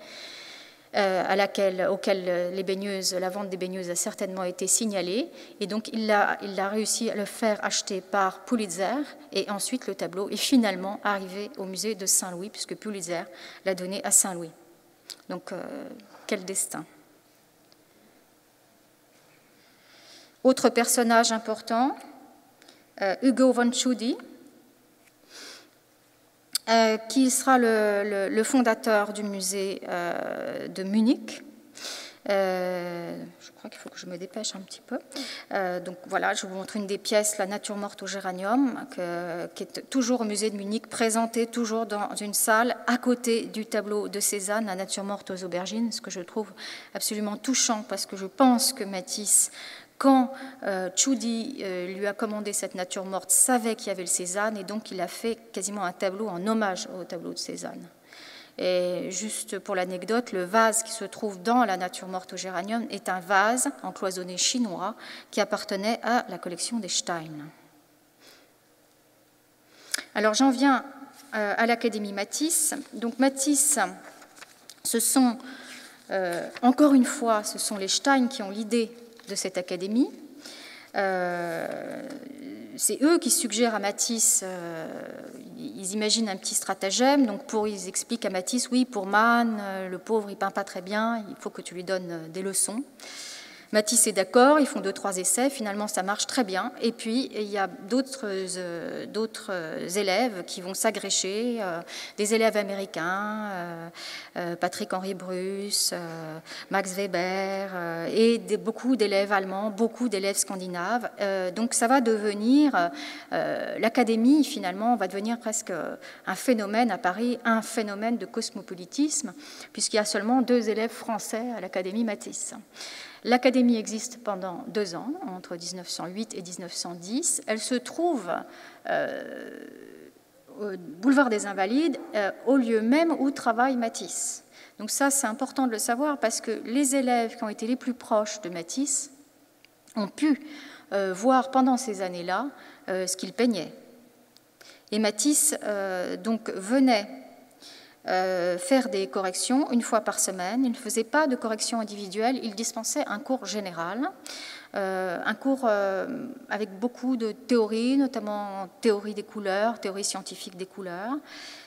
auquel la vente des baigneuses a certainement été signalée. Et donc, il a réussi à le faire acheter par Pulitzer. Et ensuite, le tableau est finalement arrivé au musée de Saint-Louis, puisque Pulitzer l'a donné à Saint-Louis. Donc, quel destin. Autre personnage important, Hugo von Tschudi, qui sera le fondateur du musée de Munich. Je crois qu'il faut que je me dépêche un petit peu. Donc voilà, je vous montre une des pièces, La nature morte au géranium, qui est toujours au musée de Munich, présentée toujours dans une salle à côté du tableau de Cézanne, La nature morte aux aubergines, ce que je trouve absolument touchant, parce que je pense que Matisse, quand Tschudi lui a commandé cette nature morte, savait qu'il y avait le Cézanne, et donc il a fait quasiment un tableau en hommage au tableau de Cézanne. Et juste pour l'anecdote, le vase qui se trouve dans La nature morte au géranium est un vase en cloisonné chinois qui appartenait à la collection des Stein. Alors j'en viens à l'Académie Matisse. Donc Matisse, encore une fois, ce sont les Stein qui ont l'idée de cette académie. C'est eux qui suggèrent à Matisse, ils imaginent un petit stratagème, donc ils expliquent à Matisse, oui, pour Mann, le pauvre, il peint pas très bien, il faut que tu lui donnes des leçons. Matisse est d'accord, ils font 2-3 essais, finalement ça marche très bien, et puis il y a d'autres élèves qui vont s'agrécher, des élèves américains, Patrick-Henri Bruce, Max Weber, et beaucoup d'élèves allemands, beaucoup d'élèves scandinaves. Donc ça va devenir, l'académie finalement va devenir presque un phénomène à Paris, un phénomène de cosmopolitisme, puisqu'il y a seulement 2 élèves français à l'Académie Matisse. L'Académie existe pendant 2 ans, entre 1908 et 1910. Elle se trouve au boulevard des Invalides, au lieu même où travaille Matisse. Donc ça, c'est important de le savoir parce que les élèves qui ont été les plus proches de Matisse ont pu voir pendant ces années-là ce qu'il peignait. Et Matisse donc venait faire des corrections 1 fois par semaine. Il ne faisait pas de corrections individuelles, il dispensait un cours général, un cours avec beaucoup de théories, notamment théorie des couleurs, théorie scientifique des couleurs.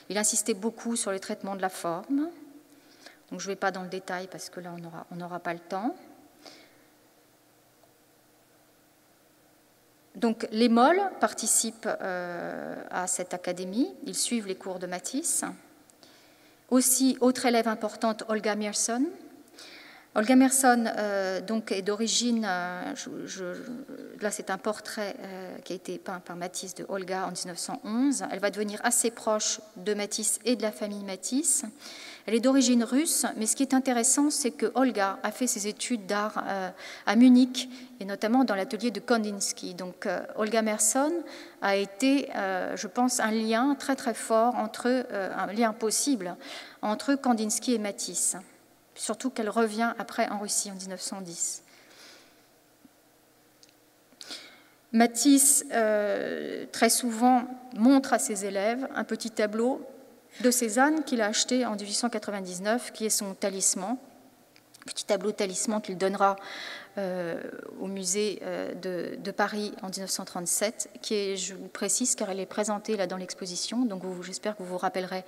Il insistait beaucoup sur le traitement de la forme. Donc je ne vais pas dans le détail parce que là on n'aura pas le temps. Donc les molles participent à cette académie, ils suivent les cours de Matisse. Aussi, autre élève importante, Olga Merson. Olga Merson donc, est d'origine, là c'est un portrait qui a été peint par Matisse de Olga en 1911. Elle va devenir assez proche de Matisse et de la famille Matisse. Elle est d'origine russe, mais ce qui est intéressant, c'est que Olga a fait ses études d'art à Munich, et notamment dans l'atelier de Kandinsky. Donc Olga Merson a été, je pense, un lien très très fort un lien possible entre Kandinsky et Matisse, surtout qu'elle revient après en Russie en 1910. Matisse, très souvent, montre à ses élèves un petit tableau de Cézanne qu'il a acheté en 1899, qui est son talisman, petit tableau talisman qu'il donnera au musée de Paris en 1937, qui est, je vous précise, car elle est présentée là dans l'exposition, donc j'espère que vous vous rappellerez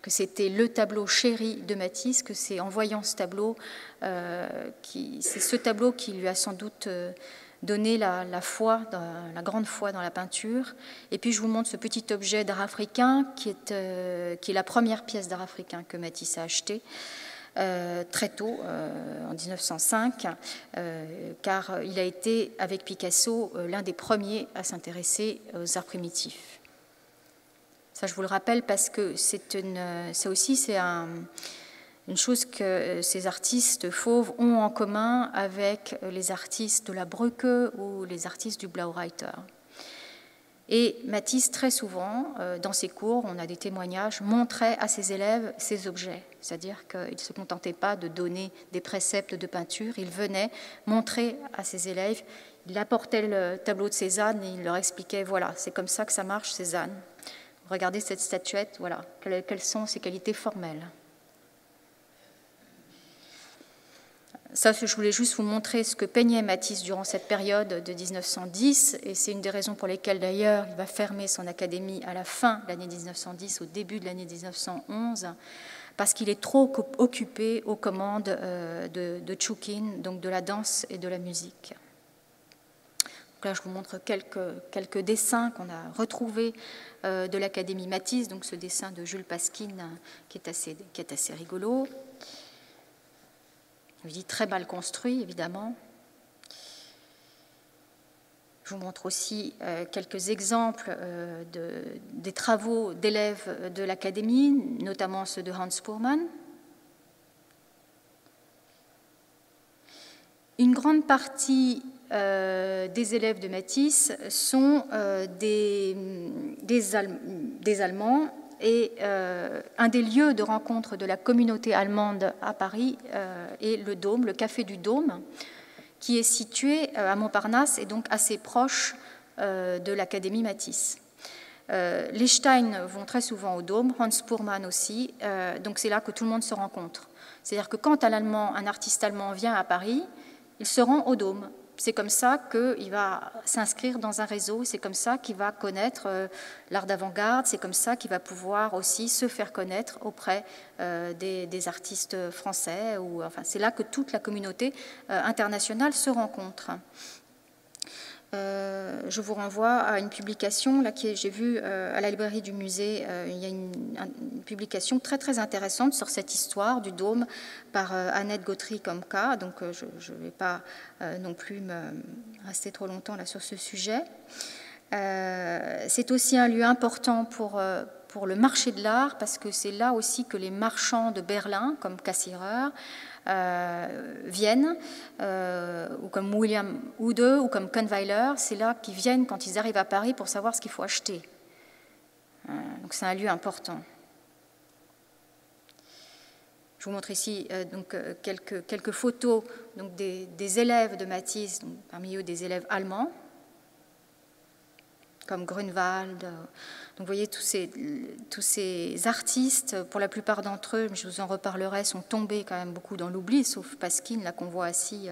que c'était le tableau chéri de Matisse, que c'est en voyant ce tableau, c'est ce tableau qui lui a sans doute donner la grande foi dans la peinture. Et puis je vous montre ce petit objet d'art africain qui est la première pièce d'art africain que Matisse a achetée très tôt, en 1905, car il a été, avec Picasso, l'un des premiers à s'intéresser aux arts primitifs. Ça, je vous le rappelle parce que c'est une chose que ces artistes fauves ont en commun avec les artistes de la Brücke ou les artistes du Blaureiter. Et Matisse, très souvent, dans ses cours, on a des témoignages, montrait à ses élèves ces objets, c'est-à-dire qu'il ne se contentait pas de donner des préceptes de peinture, il venait montrer à ses élèves, il apportait le tableau de Cézanne et il leur expliquait, voilà, c'est comme ça que ça marche Cézanne. Regardez cette statuette, voilà, quelles sont ses qualités formelles. Ça, je voulais juste vous montrer ce que peignait Matisse durant cette période de 1910, et c'est une des raisons pour lesquelles d'ailleurs il va fermer son académie à la fin de l'année 1910, au début de l'année 1911, parce qu'il est trop occupé aux commandes de Tchoukine, donc de la danse et de la musique. Donc là, je vous montre quelques dessins qu'on a retrouvés de l'Académie Matisse, donc ce dessin de Jules Pasquine qui est assez rigolo. Je dis très mal construit, évidemment. Je vous montre aussi quelques exemples des travaux d'élèves de l'Académie, notamment ceux de Hans Spoorman. Une grande partie des élèves de Matisse sont des Allemands, et un des lieux de rencontre de la communauté allemande à Paris est le Dôme, le Café du Dôme, qui est situé à Montparnasse et donc assez proche de l'Académie Matisse. Les Stein vont très souvent au Dôme, Hans Spoorman aussi, donc c'est là que tout le monde se rencontre. C'est-à-dire que quand un artiste allemand vient à Paris, il se rend au Dôme. C'est comme ça qu'il va s'inscrire dans un réseau, c'est comme ça qu'il va connaître l'art d'avant-garde, c'est comme ça qu'il va pouvoir aussi se faire connaître auprès des artistes français. Enfin, c'est là que toute la communauté internationale se rencontre. Je vous renvoie à une publication, là, j'ai vu à la librairie du musée, il y a une publication très très intéressante sur cette histoire du Dôme par Annette Gautry-Komka, donc je ne vais pas non plus me rester trop longtemps là sur ce sujet. C'est aussi un lieu important pour le marché de l'art, parce que c'est là aussi que les marchands de Berlin, comme Cassirer, viennent, ou comme William Ude ou comme Kahnweiler, c'est là qu'ils viennent quand ils arrivent à Paris pour savoir ce qu'il faut acheter. Donc c'est un lieu important. Je vous montre ici donc, quelques photos donc, des élèves de Matisse, donc, parmi eux des élèves allemands, comme Grunewald. Donc vous voyez, tous ces artistes, pour la plupart d'entre eux, je vous en reparlerai, sont tombés quand même beaucoup dans l'oubli, sauf Pasquine, là qu'on voit assis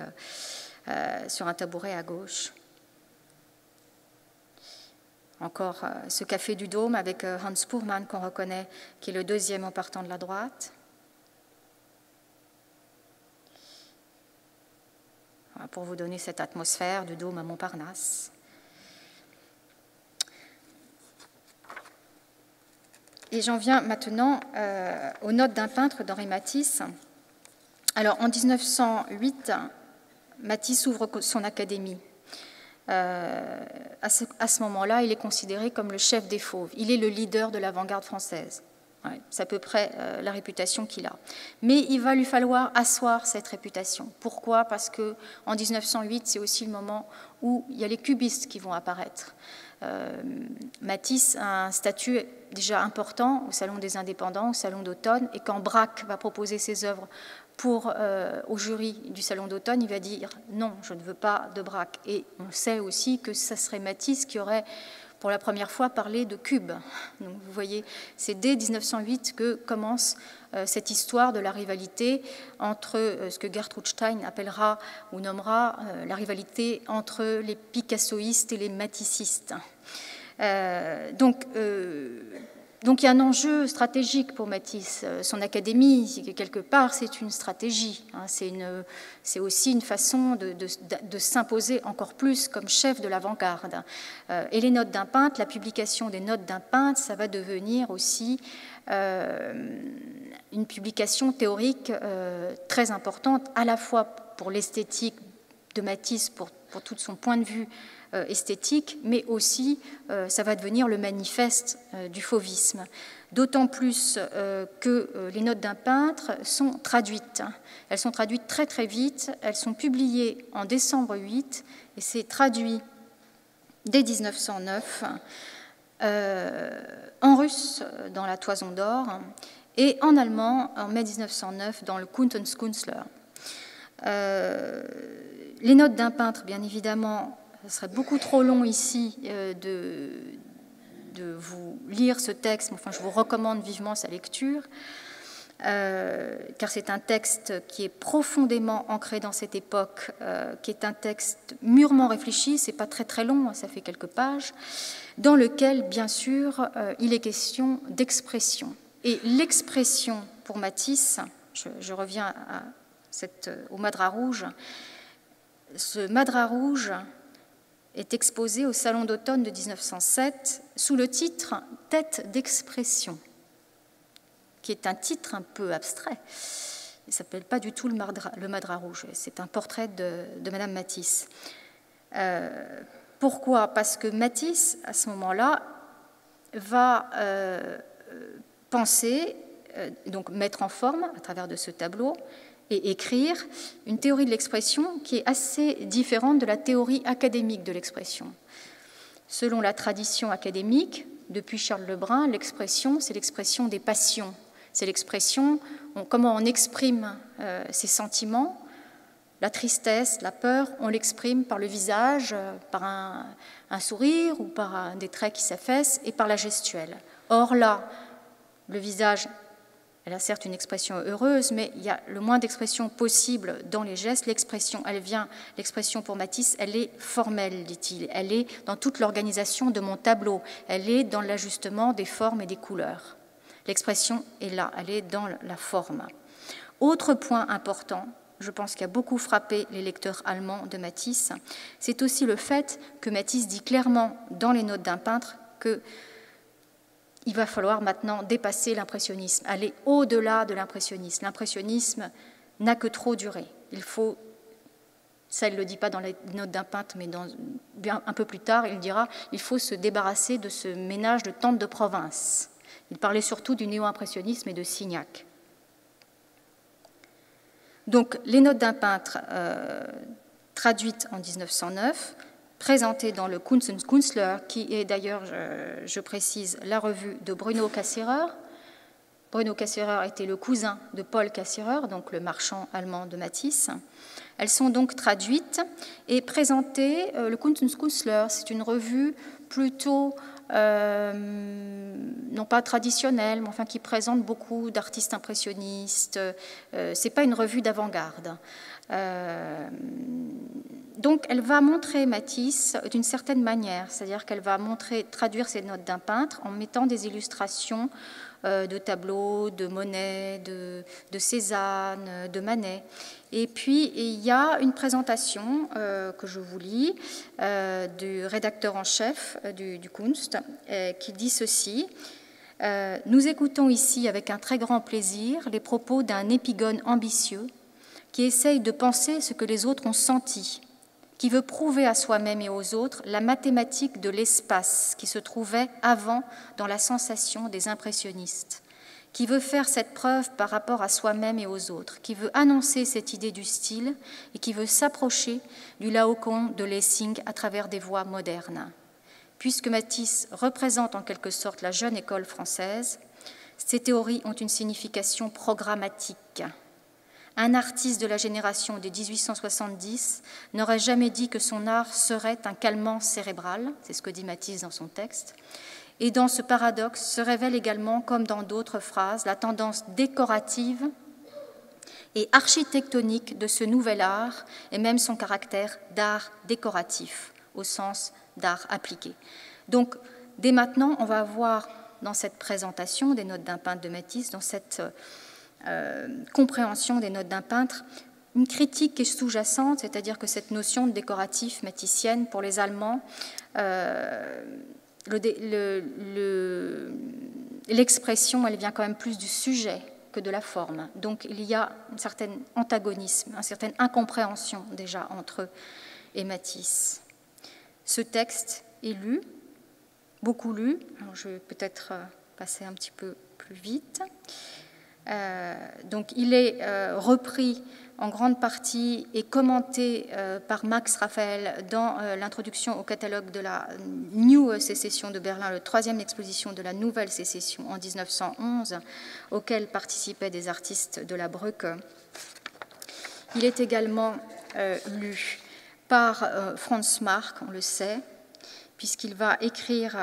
sur un tabouret à gauche. Encore ce Café du Dôme avec Hans Spoorman qu'on reconnaît, qui est le deuxième en partant de la droite. Voilà, pour vous donner cette atmosphère du Dôme à Montparnasse. Et j'en viens maintenant aux notes d'un peintre d'Henri Matisse. Alors, en 1908, Matisse ouvre son académie. À ce moment-là, il est considéré comme le chef des fauves. Il est le leader de l'avant-garde française. Ouais, c'est à peu près la réputation qu'il a. Mais il va lui falloir asseoir cette réputation. Pourquoi ? Parce qu'en 1908, c'est aussi le moment où il y a les cubistes qui vont apparaître. Matisse a un statut déjà important au Salon des Indépendants, au Salon d'automne, et quand Braque va proposer ses œuvres au jury du Salon d'automne, il va dire « non, je ne veux pas de Braque ». Et on sait aussi que ça serait Matisse qui aurait pour la première fois parlé de cube. Donc vous voyez, c'est dès 1908 que commence cette histoire de la rivalité entre ce que Gertrude Stein appellera ou nommera la rivalité entre les picassoïstes et les matiscistes. Donc il y a un enjeu stratégique pour Matisse. Son académie, quelque part, c'est une stratégie. Hein, c'est aussi une façon de s'imposer encore plus comme chef de l'avant-garde. Et les notes d'un peintre, la publication des notes d'un peintre, ça va devenir aussi une publication théorique très importante, à la fois pour l'esthétique de Matisse, pour tout son point de vue esthétique, mais aussi ça va devenir le manifeste du fauvisme. D'autant plus que les notes d'un peintre sont traduites. Elles sont traduites très très vite, elles sont publiées en décembre 8 et c'est traduit dès 1909 en russe dans la Toison d'Or et en allemand en mai 1909 dans le Kunstenskunstler. Les notes d'un peintre, bien évidemment, ce serait beaucoup trop long ici de vous lire ce texte, mais enfin, je vous recommande vivement sa lecture, car c'est un texte qui est profondément ancré dans cette époque, qui est un texte mûrement réfléchi, c'est pas très très long, ça fait quelques pages, dans lequel, bien sûr, il est question d'expression. Et l'expression pour Matisse, je reviens au Madras rouge, ce Madras rouge est exposé au Salon d'automne de 1907 sous le titre « Tête d'expression », qui est un titre un peu abstrait. Il ne s'appelle pas du tout le Madras rouge, c'est un portrait de Madame Matisse. Pourquoi ? Parce que Matisse, à ce moment-là, va penser, donc mettre en forme, à travers de ce tableau, et écrire une théorie de l'expression qui est assez différente de la théorie académique de l'expression. Selon la tradition académique, depuis Charles Lebrun, l'expression, c'est l'expression des passions. C'est l'expression, comment on exprime ses sentiments, la tristesse, la peur, on l'exprime par le visage, par un sourire ou par des traits qui s'affaissent et par la gestuelle. Or là, le visage, elle a certes une expression heureuse, mais il y a le moins d'expression possible dans les gestes. L'expression, l'expression pour Matisse, elle est formelle, dit-il. Elle est dans toute l'organisation de mon tableau. Elle est dans l'ajustement des formes et des couleurs. L'expression est là, elle est dans la forme. Autre point important, je pense qu'il a beaucoup frappé les lecteurs allemands de Matisse, c'est aussi le fait que Matisse dit clairement dans les notes d'un peintre qu'il va falloir maintenant dépasser l'impressionnisme, aller au-delà de l'impressionnisme. L'impressionnisme n'a que trop duré. Il faut, ça il ne le dit pas dans les notes d'un peintre, mais bien un peu plus tard, il dira il faut se débarrasser de ce ménage de tentes de province. Il parlait surtout du néo-impressionnisme et de Signac. Donc, les notes d'un peintre traduites en 1909, présentées dans le Kunstenskunstler, qui est d'ailleurs, je précise, la revue de Bruno Cassirer. Bruno Cassirer était le cousin de Paul Cassirer, donc le marchand allemand de Matisse. Elles sont donc traduites et présentées. Le Kunstenskunstler, c'est une revue plutôt non pas traditionnelle, mais enfin qui présente beaucoup d'artistes impressionnistes. C'est pas une revue d'avant-garde. Donc elle va montrer Matisse d'une certaine manière, c'est-à-dire qu'elle va traduire ces notes d'un peintre en mettant des illustrations de tableaux, de Monet, de Cézanne, de Manet. Et puis, il y a une présentation que je vous lis du rédacteur en chef du Kunst qui dit ceci. Nous écoutons ici avec un très grand plaisir les propos d'un épigone ambitieux qui essaye de penser ce que les autres ont senti, qui veut prouver à soi-même et aux autres la mathématique de l'espace qui se trouvait avant dans la sensation des impressionnistes, qui veut faire cette preuve par rapport à soi-même et aux autres, qui veut annoncer cette idée du style et qui veut s'approcher du Laocoon de Lessing à travers des voies modernes. Puisque Matisse représente en quelque sorte la jeune école française, ces théories ont une signification programmatique. Un artiste de la génération des 1870 n'aurait jamais dit que son art serait un calmant cérébral, c'est ce que dit Matisse dans son texte. Et dans ce paradoxe se révèle également, comme dans d'autres phrases, la tendance décorative et architectonique de ce nouvel art et même son caractère d'art décoratif, au sens d'art appliqué. Donc, dès maintenant, on va avoir dans cette présentation des notes d'un peintre de Matisse, dans cette compréhension des notes d'un peintre, une critique qui est sous-jacente, c'est-à-dire que cette notion de décoratif maticienne pour les Allemands, l'expression, elle vient quand même plus du sujet que de la forme. Donc il y a un certain antagonisme, une certaine incompréhension déjà entre eux et Matisse. Ce texte est lu, beaucoup lu, alors je vais peut-être passer un petit peu plus vite. Donc il est repris en grande partie et commenté par Max Raphael dans l'introduction au catalogue de la New Sécession de Berlin, la 3e exposition de la Nouvelle Sécession en 1911, auquel participaient des artistes de la Brücke. Il est également lu par Franz Marc, on le sait, puisqu'il va écrire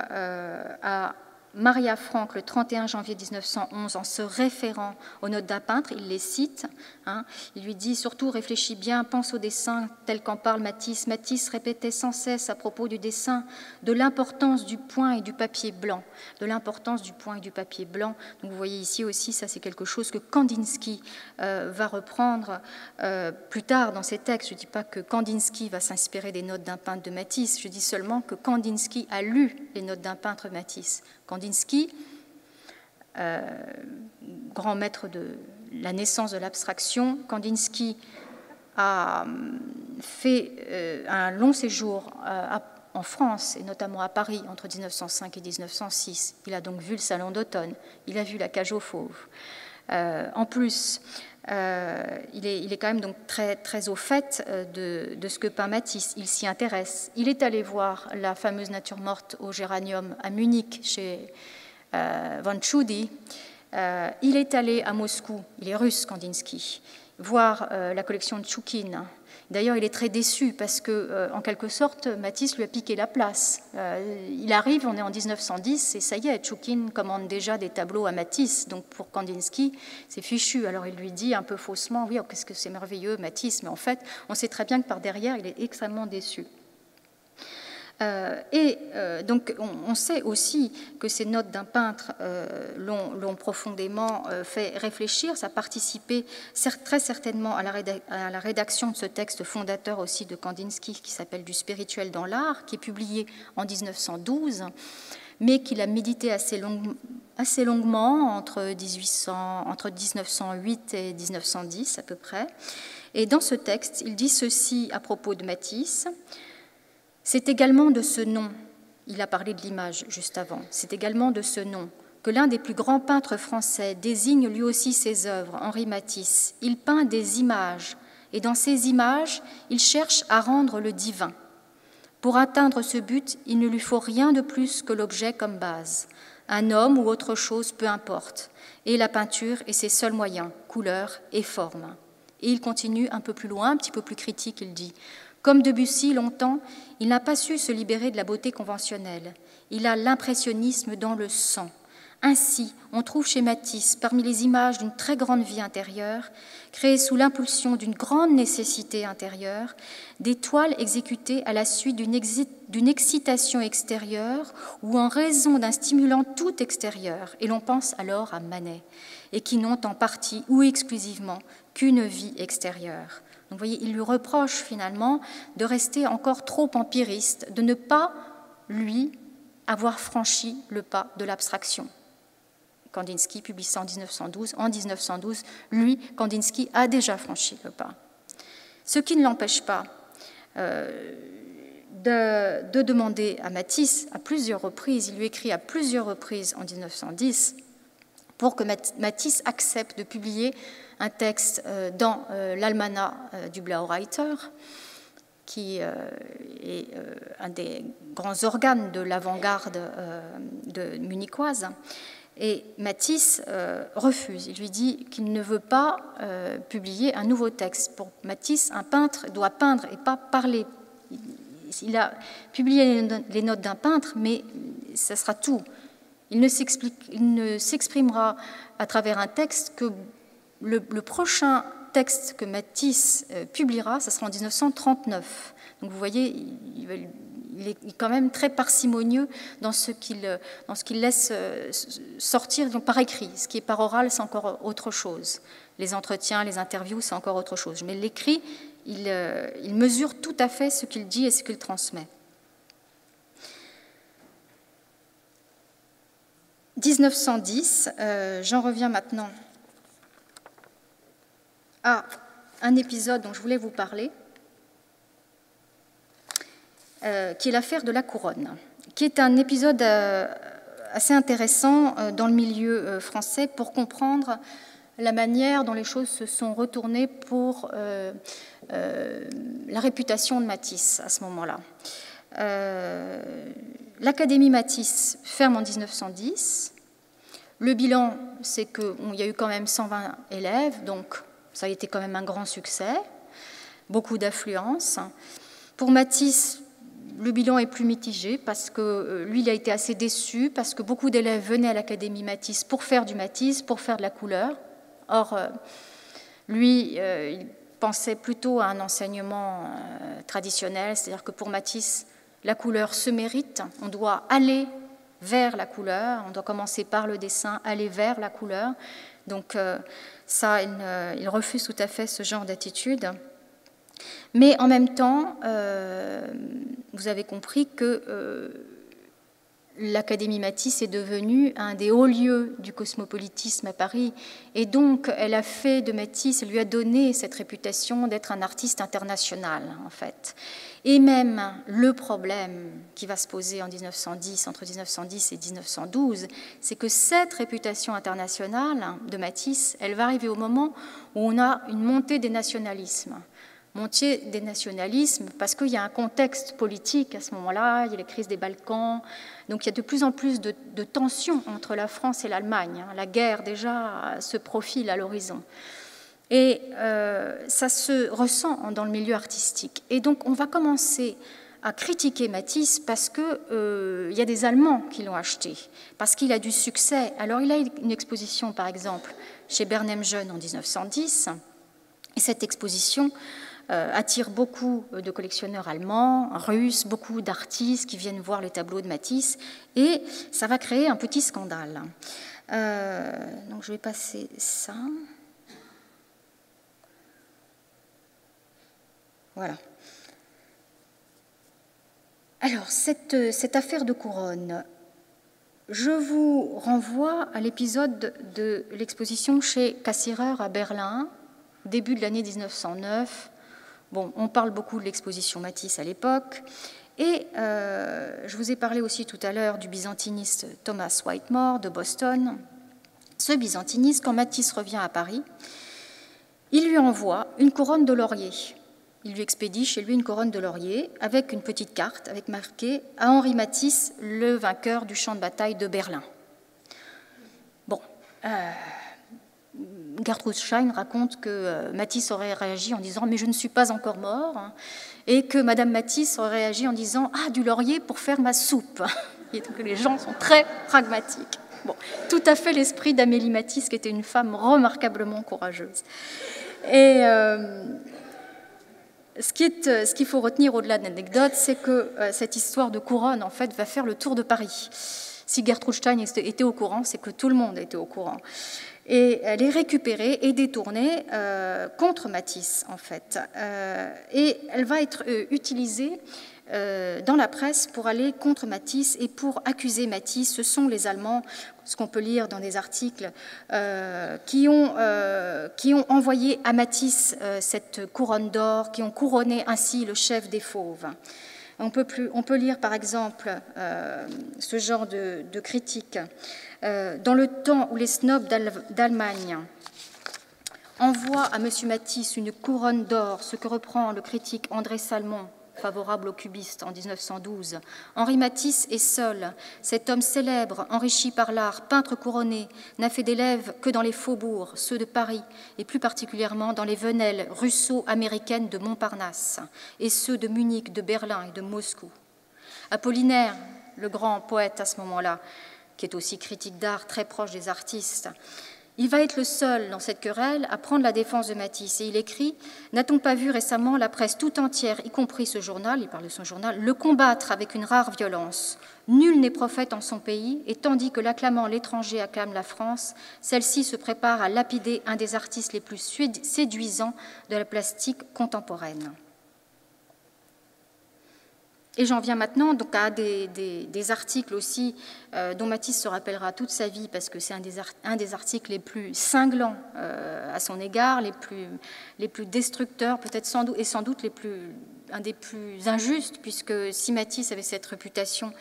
à Maria Frank le 31 janvier 1911 en se référant aux notes d'un peintre, il les cite, il lui dit surtout réfléchis bien, pense au dessin tel qu'en parle Matisse. Matisse répétait sans cesse à propos du dessin de l'importance du point et du papier blanc, de l'importance du point et du papier blanc. Donc vous voyez ici aussi, ça c'est quelque chose que Kandinsky va reprendre plus tard dans ses textes. Je ne dis pas que Kandinsky va s'inspirer des notes d'un peintre de Matisse, je dis seulement que Kandinsky a lu les notes d'un peintre Matisse. Kandinsky, grand maître de la naissance de l'abstraction, Kandinsky a fait un long séjour en France, et notamment à Paris, entre 1905 et 1906. Il a donc vu le Salon d'automne, il a vu la Cage aux Fauves. En plus, il est quand même donc très, très au fait de ce que peint Matisse. Il s'y intéresse. Il est allé voir la fameuse nature morte au géranium à Munich chez von Tschudi. Il est allé à Moscou, il est russe, Kandinsky, voir la collection de Tchoukine. D'ailleurs, il est très déçu parce que, en quelque sorte, Matisse lui a piqué la place. Il arrive, on est en 1910, et ça y est, Tchoukine commande déjà des tableaux à Matisse. Donc pour Kandinsky, c'est fichu. Alors il lui dit un peu faussement, oui, oh, qu'est-ce que c'est merveilleux, Matisse. Mais en fait, on sait très bien que par derrière, il est extrêmement déçu. Donc on sait aussi que ces notes d'un peintre l'ont profondément fait réfléchir. Ça a participé très certainement à la rédaction de ce texte fondateur aussi de Kandinsky qui s'appelle « Du spirituel dans l'art », qui est publié en 1912, mais qu'il a médité assez longuement entre 1908 et 1910 à peu près. Et dans ce texte, il dit ceci à propos de Matisse. C'est également de ce nom, il a parlé de l'image juste avant, c'est également de ce nom que l'un des plus grands peintres français désigne lui aussi ses œuvres, Henri Matisse. Il peint des images, et dans ces images, il cherche à rendre le divin. Pour atteindre ce but, il ne lui faut rien de plus que l'objet comme base. Un homme ou autre chose, peu importe. Et la peinture est ses seuls moyens, couleurs et formes. Et il continue un peu plus loin, un petit peu plus critique, il dit « Comme Debussy, longtemps, il n'a pas su se libérer de la beauté conventionnelle. Il a l'impressionnisme dans le sang. Ainsi, on trouve chez Matisse, parmi les images d'une très grande vie intérieure, créées sous l'impulsion d'une grande nécessité intérieure, des toiles exécutées à la suite d'une excitation extérieure ou en raison d'un stimulant tout extérieur, et l'on pense alors à Manet, et qui n'ont en partie ou exclusivement qu'une vie extérieure. » Donc, vous voyez, il lui reproche finalement de rester encore trop empiriste, de ne pas, lui, avoir franchi le pas de l'abstraction. Kandinsky publie ça en 1912. En 1912, lui, Kandinsky, a déjà franchi le pas. Ce qui ne l'empêche pas de demander à Matisse à plusieurs reprises, il lui écrit à plusieurs reprises en 1910, pour que Matisse accepte de publier un texte dans l'almanach du Blaureiter, qui est un des grands organes de l'avant-garde munichoise. Et Matisse refuse. Il lui dit qu'il ne veut pas publier un nouveau texte. Pour Matisse, un peintre doit peindre et pas parler. Il a publié les notes d'un peintre, mais ça sera tout. Il ne s'exprimera à travers un texte que le prochain texte que Matisse publiera, ce sera en 1939. Donc vous voyez, il est quand même très parcimonieux dans ce qu'il laisse sortir par écrit. Ce qui est par oral, c'est encore autre chose. Les entretiens, les interviews, c'est encore autre chose. Mais l'écrit, il mesure tout à fait ce qu'il dit et ce qu'il transmet. 1910, j'en reviens maintenant à un épisode dont je voulais vous parler, qui est l'affaire de la Couronne, qui est un épisode assez intéressant dans le milieu français pour comprendre la manière dont les choses se sont retournées pour la réputation de Matisse à ce moment-là. L'Académie Matisse ferme en 1910. Le bilan, c'est qu'il y a eu quand même 120 élèves, donc ça a été quand même un grand succès, beaucoup d'affluence. Pour Matisse, le bilan est plus mitigé parce que lui, il a été assez déçu parce que beaucoup d'élèves venaient à l'Académie Matisse pour faire du Matisse, pour faire de la couleur. Or, lui, il pensait plutôt à un enseignement traditionnel, c'est-à-dire que pour Matisse, la couleur se mérite, on doit aller vers la couleur, on doit commencer par le dessin, aller vers la couleur. Donc ça, il refuse tout à fait ce genre d'attitude. Mais en même temps, vous avez compris que l'Académie Matisse est devenue un des hauts lieux du cosmopolitisme à Paris. Et donc, elle a fait de Matisse, elle lui a donné cette réputation d'être un artiste international, en fait. Et même le problème qui va se poser en 1910, entre 1910 et 1912, c'est que cette réputation internationale de Matisse, elle va arriver au moment où on a une montée des nationalismes. Montée des nationalismes parce qu'il y a un contexte politique à ce moment-là, il y a la crise des Balkans, donc il y a de plus en plus de tensions entre la France et l'Allemagne. La guerre déjà se profile à l'horizon. Et ça se ressent dans le milieu artistique. Et donc on va commencer à critiquer Matisse parce qu'il y a des Allemands qui l'ont acheté, parce qu'il a du succès. Alors il a une exposition par exemple chez Bernheim Jeune en 1910, et cette exposition attire beaucoup de collectionneurs allemands, russes, beaucoup d'artistes qui viennent voir les tableaux de Matisse, et ça va créer un petit scandale. Donc je vais passer ça. Voilà. Alors, cette affaire de couronne, je vous renvoie à l'épisode de l'exposition chez Cassirer à Berlin, début de l'année 1909. Bon, on parle beaucoup de l'exposition Matisse à l'époque, et je vous ai parlé aussi tout à l'heure du byzantiniste Thomas Whitmore de Boston. Ce byzantiniste, quand Matisse revient à Paris, il lui envoie une couronne de laurier. Il lui expédie chez lui une couronne de laurier avec une petite carte, avec marqué « À Henri Matisse, le vainqueur du champ de bataille de Berlin ». Bon, Gertrude Stein raconte que Matisse aurait réagi en disant « Mais je ne suis pas encore mort », et que Madame Matisse aurait réagi en disant « Ah, du laurier pour faire ma soupe ». Et donc les gens sont très pragmatiques. Bon, tout à fait l'esprit d'Amélie Matisse, qui était une femme remarquablement courageuse. Et ce qu'il faut retenir au-delà de l'anecdote, c'est que cette histoire de couronne, en fait, va faire le tour de Paris. Si Gertrude Stein était au courant, c'est que tout le monde était au courant. Et elle est récupérée et détournée contre Matisse, en fait. Et elle va être utilisée dans la presse pour aller contre Matisse et pour accuser Matisse. Ce sont les Allemands, ce qu'on peut lire dans des articles, qui ont envoyé à Matisse cette couronne d'or, qui ont couronné ainsi le chef des Fauves. On peut lire par exemple ce genre de critique. Dans le temps où les snobs d'Allemagne envoient à M. Matisse une couronne d'or, ce que reprend le critique André Salmon, favorable aux cubistes en 1912. Henri Matisse est seul. Cet homme célèbre, enrichi par l'art, peintre couronné, n'a fait d'élèves que dans les faubourgs, ceux de Paris, et plus particulièrement dans les venelles russo-américaines de Montparnasse, et ceux de Munich, de Berlin et de Moscou. Apollinaire, le grand poète à ce moment-là, qui est aussi critique d'art, très proche des artistes, il va être le seul dans cette querelle à prendre la défense de Matisse. Et il écrit « N'a-t-on pas vu récemment la presse tout entière, y compris ce journal, il parle de son journal, le combattre avec une rare violence. Nul n'est prophète en son pays, et tandis que l'acclamant l'étranger acclame la France, celle-ci se prépare à lapider un des artistes les plus séduisants de la plastique contemporaine. » Et j'en viens maintenant donc, à des articles aussi dont Matisse se rappellera toute sa vie, parce que c'est un des articles les plus cinglants à son égard, les plus destructeurs, peut-être sans doute un des plus injustes, puisque si Matisse avait cette réputation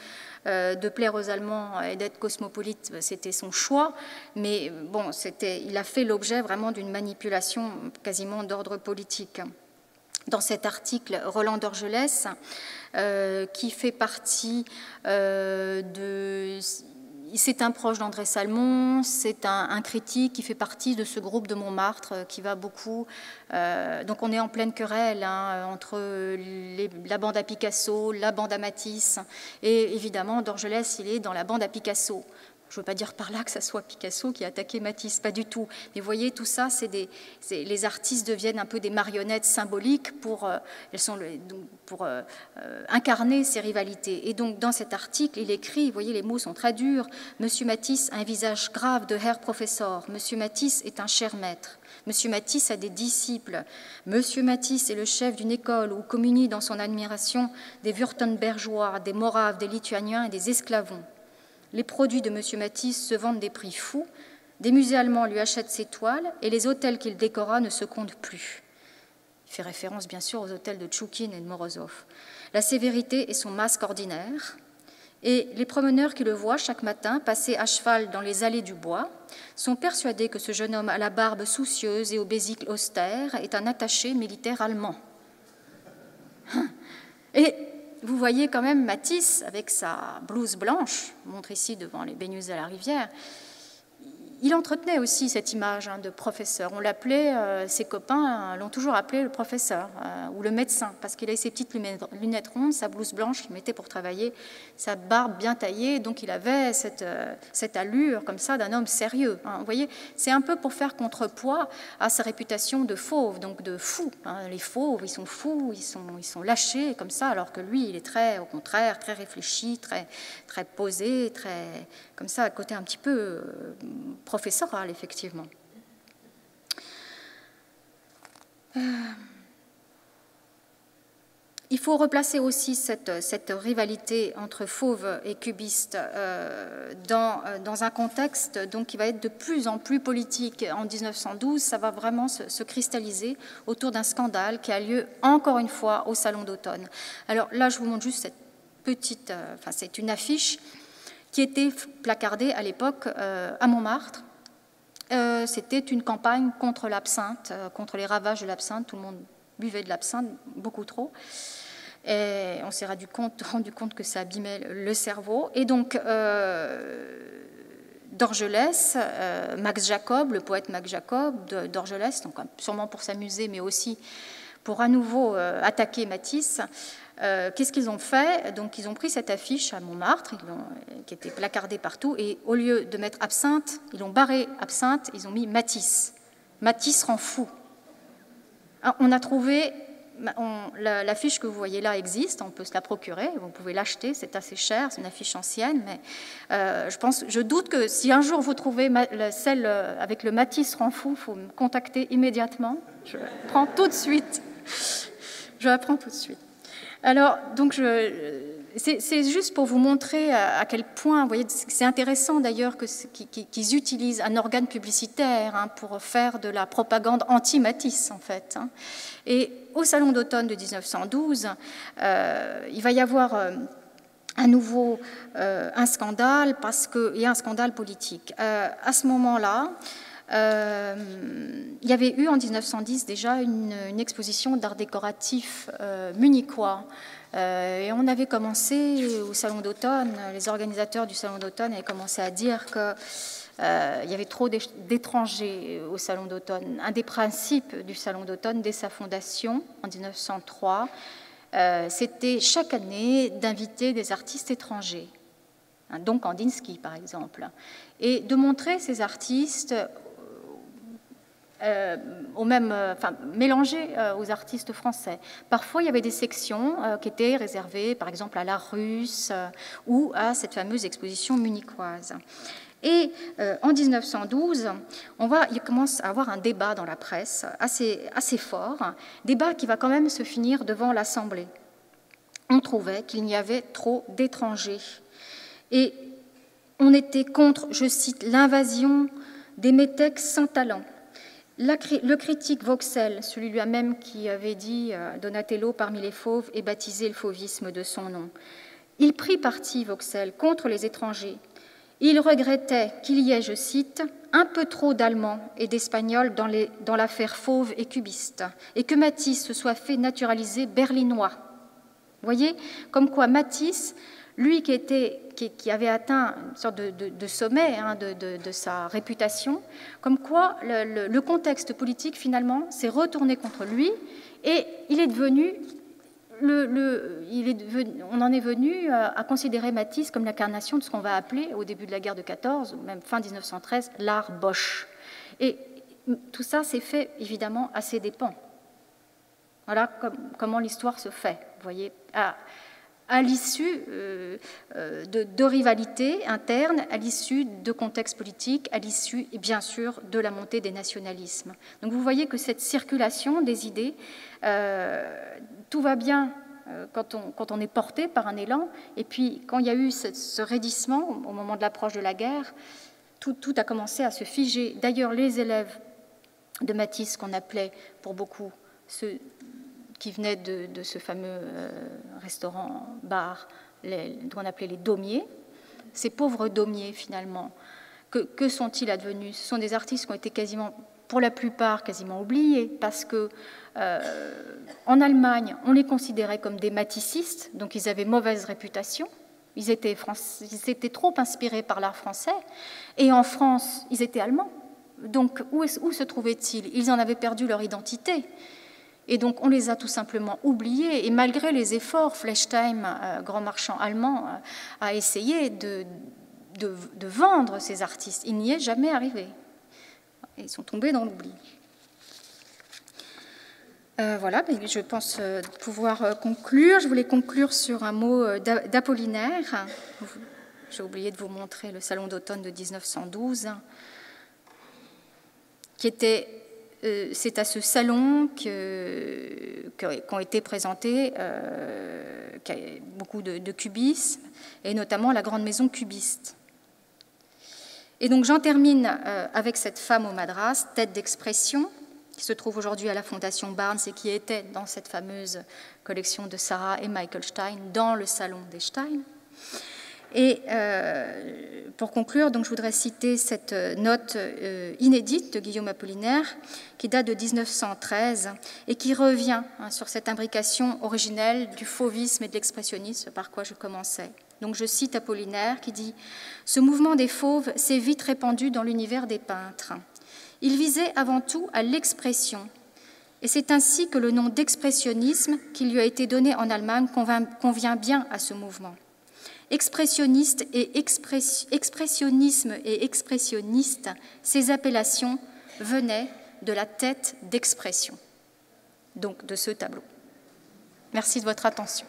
de plaire aux Allemands et d'être cosmopolite, c'était son choix, mais bon, il a fait l'objet vraiment d'une manipulation quasiment d'ordre politique. Dans cet article, Roland d'Orgelès, qui fait partie c'est un proche d'André Salmon, c'est un critique qui fait partie de ce groupe de Montmartre qui va beaucoup... donc on est en pleine querelle entre la bande à Picasso, la bande à Matisse, et évidemment d'Orgelès, il est dans la bande à Picasso. Je ne veux pas dire par là que ce soit Picasso qui a attaqué Matisse, pas du tout. Mais vous voyez, tout ça, les artistes deviennent un peu des marionnettes symboliques pour incarner ces rivalités. Et donc, dans cet article, il écrit, vous voyez, les mots sont très durs, « Monsieur Matisse a un visage grave de Herr Professor. Monsieur Matisse est un cher maître. Monsieur Matisse a des disciples. Monsieur Matisse est le chef d'une école où communient dans son admiration des Wurtembergeois, des Moraves, des Lituaniens et des Esclavons. Les produits de M. Matisse se vendent des prix fous, des musées allemands lui achètent ses toiles et les hôtels qu'il décora ne se comptent plus. » Il fait référence bien sûr aux hôtels de Tchoukine et de Morozov. « La sévérité est son masque ordinaire et les promeneurs qui le voient chaque matin passer à cheval dans les allées du bois sont persuadés que ce jeune homme à la barbe soucieuse et au bésicle austère est un attaché militaire allemand. » Et vous voyez quand même Matisse, avec sa blouse blanche, montre ici devant les baigneuses à la rivière, il entretenait aussi cette image de professeur. On l'appelait, ses copains l'ont toujours appelé le professeur ou le médecin, parce qu'il avait ses petites lunettes rondes, sa blouse blanche qu'il mettait pour travailler, sa barbe bien taillée, donc il avait cette allure comme ça d'un homme sérieux. Vous voyez, c'est un peu pour faire contrepoids à sa réputation de fauve, donc de fou. Les fauves, ils sont fous, ils sont lâchés comme ça, alors que lui, il est au contraire, très réfléchi, très posé, très comme ça, à côté un petit peu professoral, effectivement. Il faut replacer aussi cette rivalité entre fauve et cubiste dans un contexte donc, qui va être de plus en plus politique. En 1912, ça va vraiment se cristalliser autour d'un scandale qui a lieu encore une fois au Salon d'automne. Alors là, je vous montre juste cette petite... c'est une affiche qui était placardée à l'époque à Montmartre. C'était une campagne contre l'absinthe, contre les ravages de l'absinthe. Tout le monde buvait de l'absinthe, beaucoup trop. Et on s'est rendu compte que ça abîmait le cerveau. Et donc, d'Orgelès, Max Jacob, le poète Max Jacob d'Orgelès, donc sûrement pour s'amuser, mais aussi pour à nouveau attaquer Matisse. Qu'est-ce qu'ils ont fait? Donc, ils ont pris cette affiche à Montmartre, qui était placardée partout, et au lieu de mettre absinthe, ils ont barré absinthe, ils ont mis Matisse. Matisse rend fou. On a trouvé, l'affiche que vous voyez là existe, on peut se la procurer, vous pouvez l'acheter, c'est assez cher, c'est une affiche ancienne, mais je doute que si un jour vous trouvez celle avec le Matisse rend fou, il faut me contacter immédiatement. Je la prends tout de suite. Alors, donc, c'est juste pour vous montrer à quel point, vous voyez, c'est intéressant d'ailleurs qu'ils utilisent un organe publicitaire pour faire de la propagande anti-Matisse, en fait. Et au Salon d'automne de 1912, il va y avoir à nouveau un scandale, parce qu'il y a un scandale politique. À ce moment-là, il y avait eu en 1910 déjà une exposition d'art décoratif munichois. Et on avait commencé au Salon d'automne, les organisateurs du Salon d'automne avaient commencé à dire qu'il y avait trop d'étrangers au Salon d'automne. Un des principes du Salon d'automne, dès sa fondation en 1903, c'était chaque année d'inviter des artistes étrangers, donc Kandinsky par exemple, et de montrer ces artistes mélangés aux artistes français. Parfois, il y avait des sections qui étaient réservées, par exemple, à l'art russe ou à cette fameuse exposition munichoise. Et en 1912, il commence à avoir un débat dans la presse assez fort, débat qui va quand même se finir devant l'Assemblée. on trouvait qu'il y avait trop d'étrangers. Et on était contre, je cite, l'invasion des métèques sans talent. Le critique Vauxhall, celui-là même qui avait dit Donatello parmi les fauves et baptisé le fauvisme de son nom, il prit parti, Vauxhall, contre les étrangers. Il regrettait qu'il y ait, je cite, un peu trop d'Allemands et d'Espagnols dans l'affaire fauve et cubiste, et que Matisse se soit fait naturaliser berlinois. Vous voyez, comme quoi Matisse, lui qui avait atteint une sorte de sommet de sa réputation, comme quoi le contexte politique, finalement, s'est retourné contre lui, et il est devenu... on en est venu à considérer Matisse comme l'incarnation de ce qu'on va appeler, au début de la guerre de 14, ou même fin 1913, l'art Bosch. Et tout ça s'est fait, évidemment, à ses dépens. Voilà comment l'histoire se fait, vous voyez, à l'issue de rivalités internes, à l'issue de contextes politiques, à l'issue, bien sûr, de la montée des nationalismes. Donc vous voyez que cette circulation des idées, tout va bien quand on est porté par un élan, et puis quand il y a eu ce raidissement au moment de l'approche de la guerre, tout a commencé à se figer. D'ailleurs, les élèves de Matisse, qu'on appelait pour beaucoup ceux qui venaient de ce fameux restaurant-bar qu'on appelait les daumiers, ces pauvres daumiers finalement, que sont-ils advenus? Ce sont des artistes qui ont été quasiment, pour la plupart, quasiment oubliés, parce que en Allemagne, on les considérait comme des matiscistes, donc ils avaient mauvaise réputation, ils étaient trop inspirés par l'art français, et en France, ils étaient allemands. Donc où se trouvaient-ils? Ils en avaient perdu leur identité. Et donc, on les a tout simplement oubliés. Et malgré les efforts, Flechtheim, grand marchand allemand, a essayé de vendre ces artistes. Il n'y est jamais arrivé. Ils sont tombés dans l'oubli. Voilà, je pense pouvoir conclure. Je voulais conclure sur un mot d'Apollinaire. J'ai oublié de vous montrer le Salon d'automne de 1912, qui était... C'est à ce salon qu'ont été présentés beaucoup de cubisme, et notamment la grande maison cubiste. Et donc j'en termine avec cette femme au Madras, tête d'expression, qui se trouve aujourd'hui à la Fondation Barnes et qui était dans cette fameuse collection de Sarah et Michael Stein, dans le salon des Stein. Et pour conclure, donc, je voudrais citer cette note inédite de Guillaume Apollinaire qui date de 1913 et qui revient sur cette imbrication originelle du fauvisme et de l'expressionnisme par quoi je commençais. Donc je cite Apollinaire qui dit « Ce mouvement des fauves s'est vite répandu dans l'univers des peintres. Il visait avant tout à l'expression. Et c'est ainsi que le nom d'expressionnisme qui lui a été donné en Allemagne convient bien à ce mouvement. Expressionnisme et expressionniste, ces appellations venaient de la tête d'expression, donc de ce tableau. Merci de votre attention.